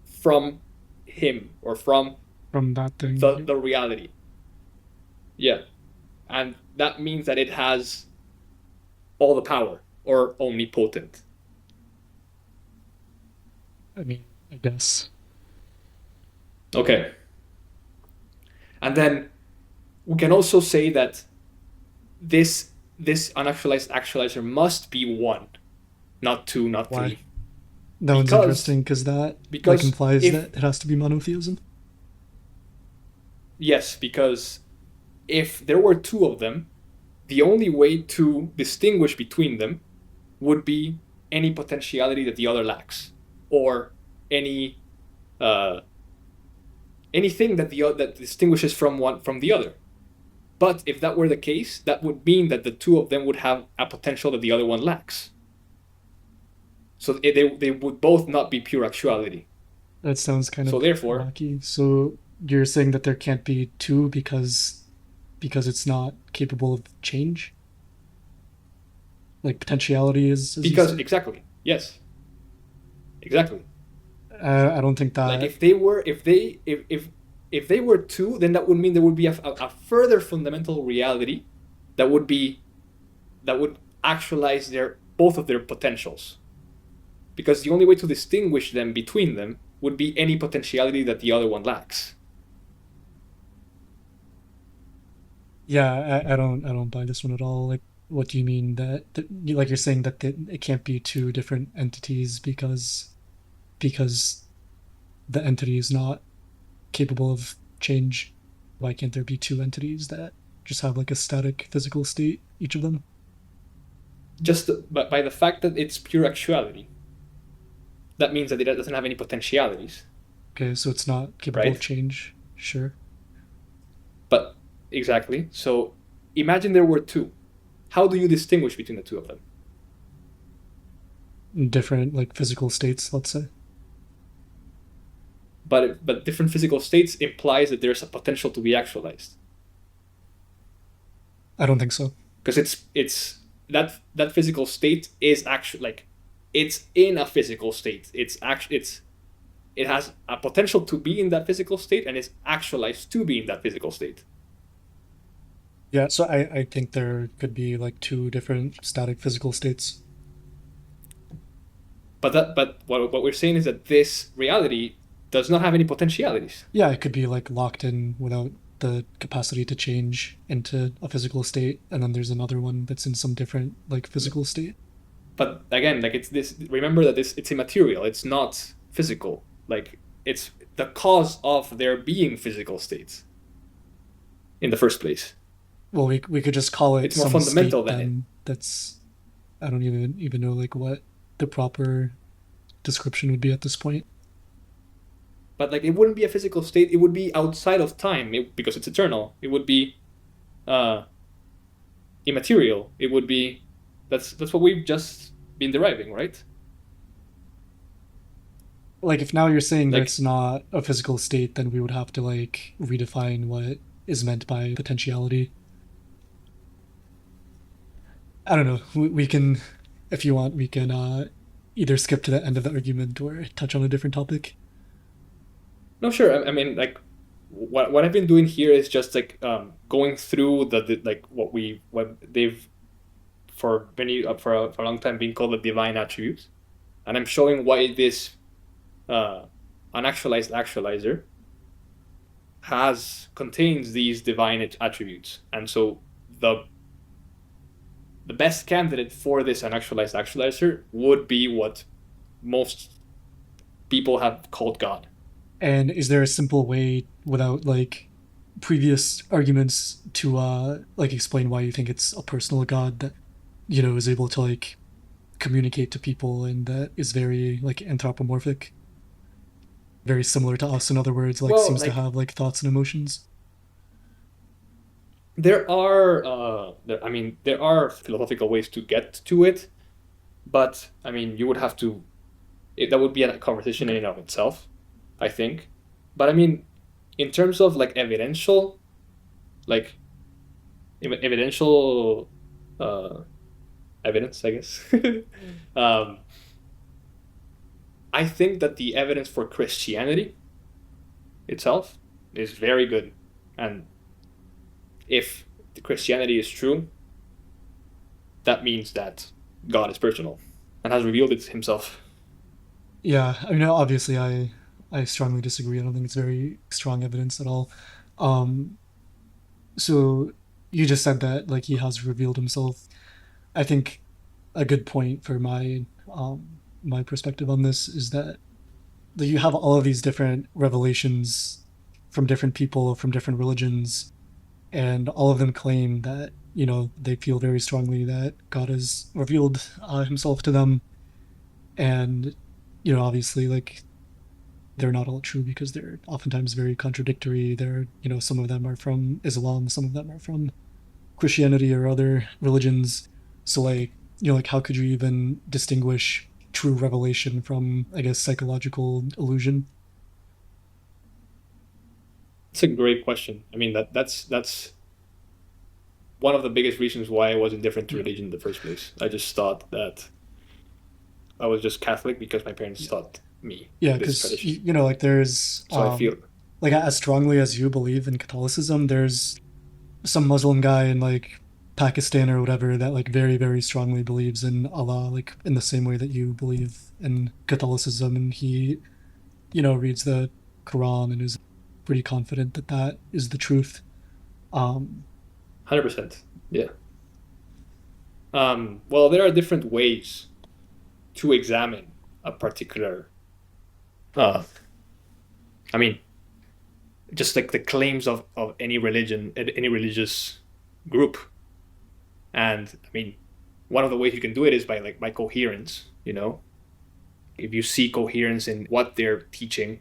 from him or from that thing, the reality. Yeah. And that means that it has all the power or omnipotent. I mean, I guess. Okay. And then we can also say that this unactualized actualizer must be 1, not 2, not 3. Why? That one's interesting because that like implies that it has to be monotheism. Yes, because if there were 2 of them, the only way to distinguish between them would be any potentiality that the other lacks, or any anything that that distinguishes from the other. But if that were the case, that would mean that the 2 of them would have a potential that the other one lacks. So they would both not be pure actuality. That sounds kind of therefore wacky. So you're saying that there can't be 2 because it's not capable of change? Like potentiality is because exactly. Yes. Exactly. I don't think that. Like if they were 2, then that would mean there would be a further fundamental reality that would actualize both of their potentials. Because the only way to distinguish them between them would be any potentiality that the other one lacks. Yeah, I don't buy this one at all. Like, what do you mean that like you're saying that it can't be 2 different entities because the entity is not capable of change? Why can't there be 2 entities that just have like a static physical state, each of them? Just by the fact that it's pure actuality. That means that it doesn't have any potentialities. Okay, so it's not capable of change. Sure. But exactly. So imagine there were 2. How do you distinguish between the 2 of them? Different like physical states, let's say. But different physical states implies that there's a potential to be actualized. I don't think so. Because it's that physical state is actually like it's in a physical state. It's it has a potential to be in that physical state and is actualized to be in that physical state. Yeah, so I think there could be like two different static physical states. But what we're saying is that this reality does not have any potentialities. Yeah, it could be like locked in without the capacity to change into a physical state, and then there's another one that's in some different like physical state. But again, like it's this. Remember that it's immaterial. It's not physical. Like it's the cause of their being physical states in the first place. Well, we could just call it It's more some fundamental state than then. That's I don't even know like what the proper description would be at this point. But like it wouldn't be a physical state. It would be outside of time because it's eternal. It would be uh, immaterial. It would be that's what we've just been deriving, right? Like if now you're saying that Like it's not a physical state, then we would have to like redefine what is meant by potentiality. I don't know. We can, if you want, we can either skip to the end of the argument or touch on a different topic. no, sure. I mean, like what I've been doing here is just like going through the like what they've for a long time been called the divine attributes, and I'm showing why this uh, unactualized actualizer contains these divine attributes, and so the best candidate for this unactualized actualizer would be what most people have called God. And is there a simple way without like previous arguments to like explain why you think it's a personal god that is able to like communicate to people and that is very like anthropomorphic, very similar to us, in other words, like Well, seems to like have like thoughts and emotions? there are philosophical ways to get to it, but I mean, you would have to. That would be a conversation in and of itself, I think. But I mean, in terms of like like evidential uh, evidence, I guess. um, I think that the evidence for Christianity itself is very good, and if the Christianity is true, that means that God is personal and has revealed it himself. Yeah, I mean, obviously, I strongly disagree. I don't think it's very strong evidence at all. Um, so you just said that like he has revealed himself. I think a good point for my perspective on this is that you have all of these different revelations from different people from different religions, and all of them claim that they feel very strongly that God has revealed himself to them, and obviously like they're not all true because they're oftentimes very contradictory. They're some of them are from Islam, some of them are from Christianity or other religions. So like like how could you even distinguish true revelation from, I guess, psychological illusion? It's a great question. I mean, that's one of the biggest reasons why I was indifferent to Yeah. religion in the first place. I just thought that I was just Catholic because my parents Yeah. taught me Yeah, this because tradition. like there's So I feel like as strongly as you believe in Catholicism, there's some Muslim guy in like Pakistan or whatever that like very very strongly believes in Allah, like in the same way that you believe in Catholicism, and he reads the Quran and is pretty confident that that is the truth. Um, 100%. Yeah. Well, there are different ways to examine a particular. Uh, I mean, just like the claims of any religion, any religious group, and I mean, one of the ways you can do it is by coherence. If you see coherence in what they're teaching,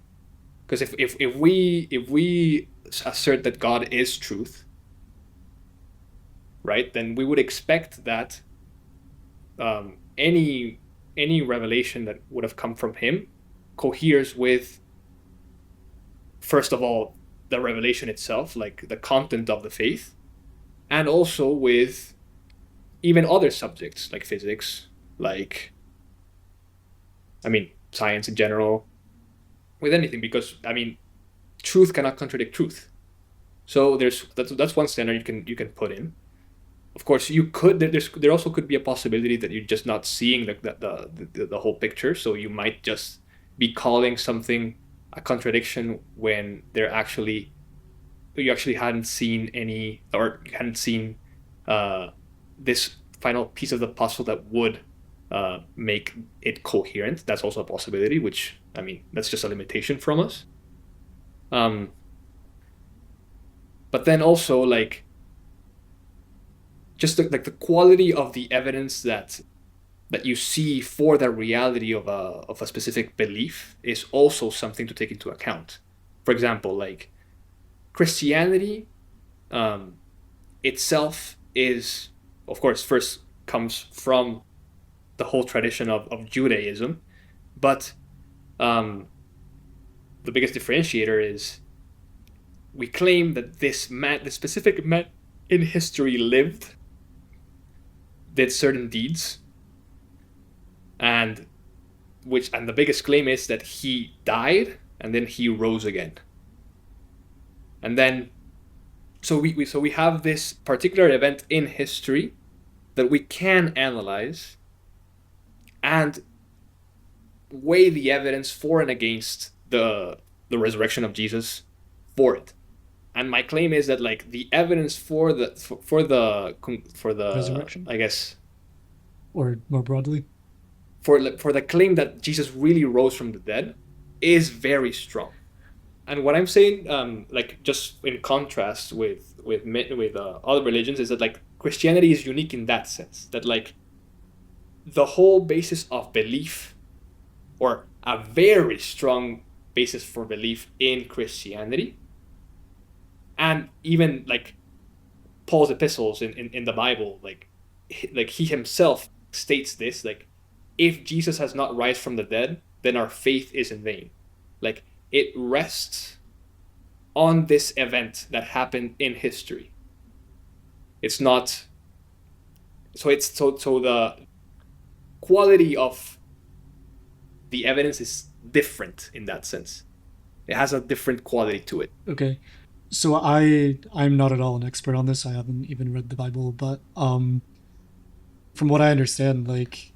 because if we assert that God is truth, right, then we would expect that any revelation that would have come from him coheres with, first of all, the revelation itself, like the content of the faith, and also with even other subjects like physics, like I mean science in general, with anything, because I mean, truth cannot contradict truth. So that's one standard you can put in. Of course, you could. There also could be a possibility that you're just not seeing the whole picture. So you might just be calling something a contradiction when you actually hadn't seen any, or hadn't seen this final piece of the puzzle that would make it coherent. That's also a possibility, which, I mean, that's just a limitation from us. But then also, like, just the quality of the evidence that you see for the reality of a specific belief is also something to take into account. For example, like, Christianity itself is, of course, first comes from the whole tradition of Judaism, but the biggest differentiator is we claim that this specific man in history lived, did certain deeds, and the biggest claim is that he died and then he rose again. And then so we have this particular event in history that we can analyze and weigh the evidence for and against the resurrection of Jesus for it. And my claim is that, like, the evidence for the resurrection, I guess, or more broadly, for the claim that Jesus really rose from the dead is very strong. And what I'm saying, like, just in contrast with other religions, is that, like, Christianity is unique in that sense, that, like, the whole basis of belief, or a very strong basis for belief in Christianity, and even, like, Paul's epistles in the Bible, like he himself states this, like, if Jesus has not rise from the dead, then our faith is in vain. Like, it rests on this event that happened in history. It's not. So the quality of the evidence is different in that sense. It has a different quality to it. Okay. So I'm not at all an expert on this. I haven't even read the Bible, but from what I understand, like,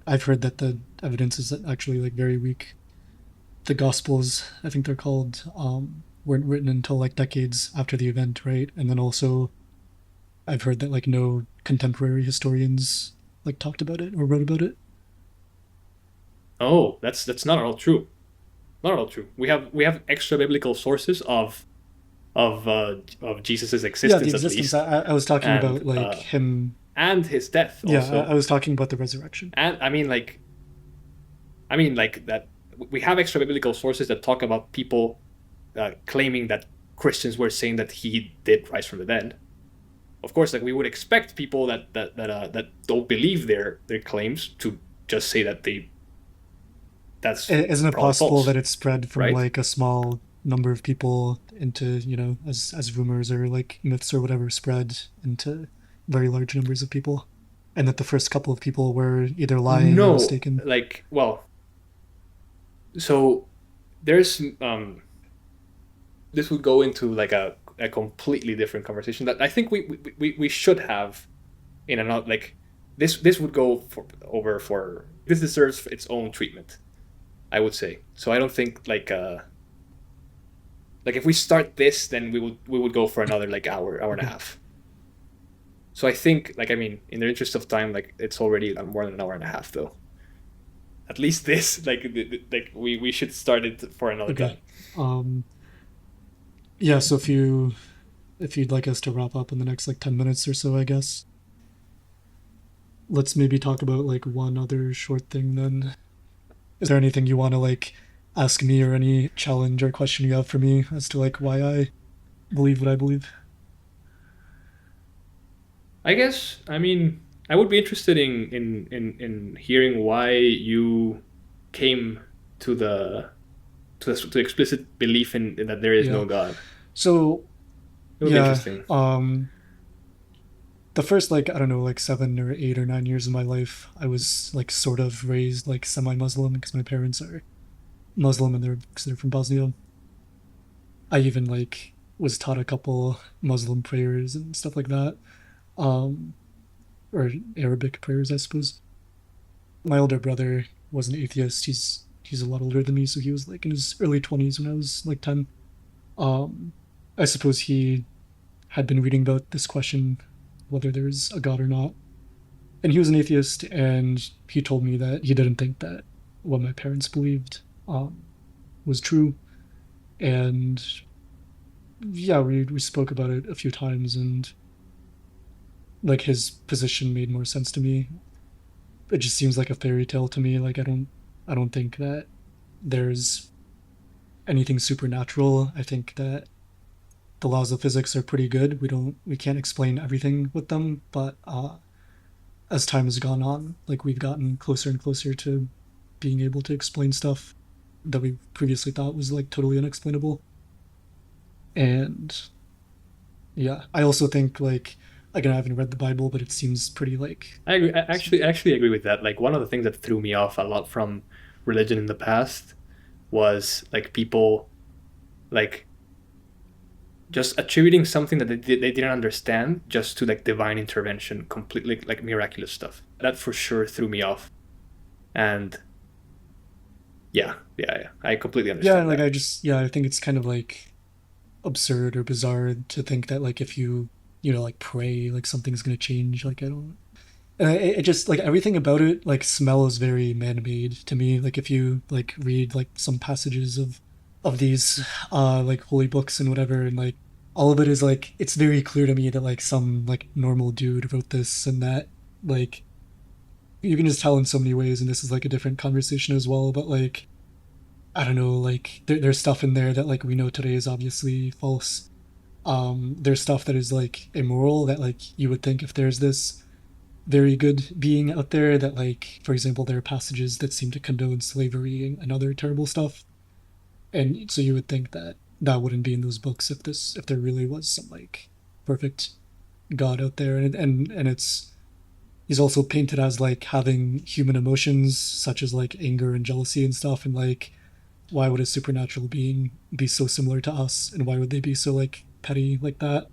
I've heard that the evidence is actually, like, very weak. The Gospels, I think they're called, weren't written until, like, decades after the event, right? And then also, I've heard that, like, no contemporary historians, like, talked about it or wrote about it. Oh, that's not at all true. Not at all true. We have extra biblical sources of Jesus's existence. Yeah, the existence. I was talking about, like, him and his death. Yeah, also. I was talking about the resurrection. And I mean, like that. We have extra biblical sources that talk about people claiming that Christians were saying that he did rise from the dead. Of course, like, we would expect people that don't believe their claims to just say that that's. Isn't it possible false, that it spread from, right? like, a small number of people into, you know, as rumors or, like, myths or whatever spread into very large numbers of people, and that the first couple of people were either lying or mistaken? Like, well, so there's this would go into, like, a completely different conversation that I think we should have in another, like, this would go for this deserves its own treatment, I would say. So I don't think, like if we start this, then we would go for another, like, hour and a half. So I think, like, I mean, in the interest of time, like, it's already more than an hour and a half, though. At least this, like we should start it for another time. Yeah, so if you'd like us to wrap up in the next, like, 10 minutes or so, I guess, let's maybe talk about, like, one other short thing then. Is there anything you want to, like, ask me, or any challenge or question you have for me as to, like, why I believe what I believe? I guess, I mean, I would be interested in hearing why you came to the explicit belief in that there is no God. So, it would be interesting. The first, like, I don't know, like 7 or 8 or 9 years of my life, I was, like, sort of raised, like, semi-Muslim, because my parents are Muslim and they're from Bosnia. I even like was taught a couple Muslim prayers and stuff like that, um, or Arabic prayers, I suppose. My older brother was an atheist. He's a lot older than me, so he was like in his early 20s when I was like 10. Um, I suppose he had been reading about this question, whether there's a God or not. And he was an atheist, and he told me that he didn't think that what my parents believed was true. And yeah, we spoke about it a few times, and like his position made more sense to me. It just seems like a fairy tale to me. Like I don't think that there's anything supernatural. I think that the laws of physics are pretty good. We can't explain everything with them, but as time has gone on, like we've gotten closer and closer to being able to explain stuff that we previously thought was like totally unexplainable. And yeah, I also think like again I haven't read the Bible, but it seems pretty like I agree. I actually agree with that. Like one of the things that threw me off a lot from religion in the past was like people like just attributing something that they didn't understand just to like divine intervention, completely like miraculous stuff. That for sure threw me off. And yeah, I completely yeah, understand like that. I think it's kind of like absurd or bizarre to think that like if you like pray like something's gonna change. Like I don't. And it just like everything about it like smells very man-made to me. Like if you like read like some passages of these like holy books and whatever, and like all of it is like it's very clear to me that like some like normal dude wrote this and that. Like you can just tell in so many ways, and this is like a different conversation as well. But like I don't know, like there's stuff in there that like we know today is obviously false. There's stuff that is like immoral that like you would think if there's this very good being out there that like for example there are passages that seem to condone slavery and other terrible stuff, and so you would think that that wouldn't be in those books if there really was some like perfect god out there. And it's he's also painted as like having human emotions such as like anger and jealousy and stuff, and like why would a supernatural being be so similar to us, and why would they be so like petty like that?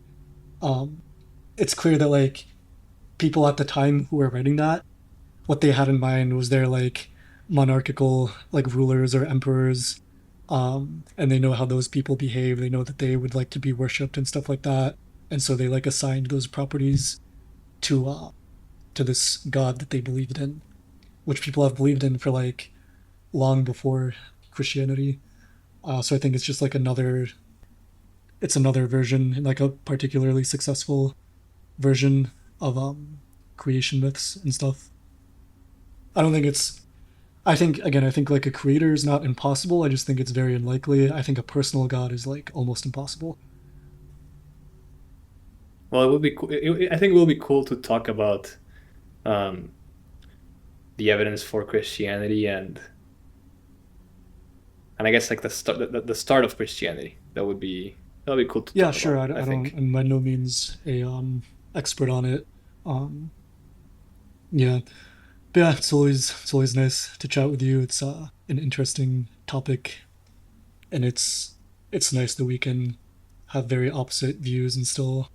um it's clear that like people at the time who were writing that, what they had in mind was their like monarchical like rulers or emperors, and they know how those people behave. They know that they would like to be worshipped and stuff like that, and so they like assigned those properties to this god that they believed in, which people have believed in for like long before Christianity. So I think it's just like another version, like a particularly successful version of creation myths and stuff. I don't think it's. I think again, I think like a creator is not impossible. I just think it's very unlikely. I think a personal god is like almost impossible. Well, it would be cool. I think it will be cool to talk about um, the evidence for Christianity and I guess like the start of Christianity. That would be cool to Yeah, talk sure. about. I, I I don't. think. I'm by no means a expert on it. Yeah, but yeah, it's always nice to chat with you. It's an interesting topic, and it's nice that we can have very opposite views and still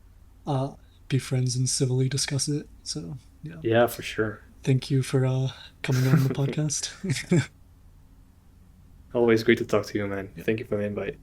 uh, be friends and civilly discuss it. So yeah, Yeah, for sure. thank you for coming on the podcast. Always great to talk to you, man. Yeah. Thank you for the invite.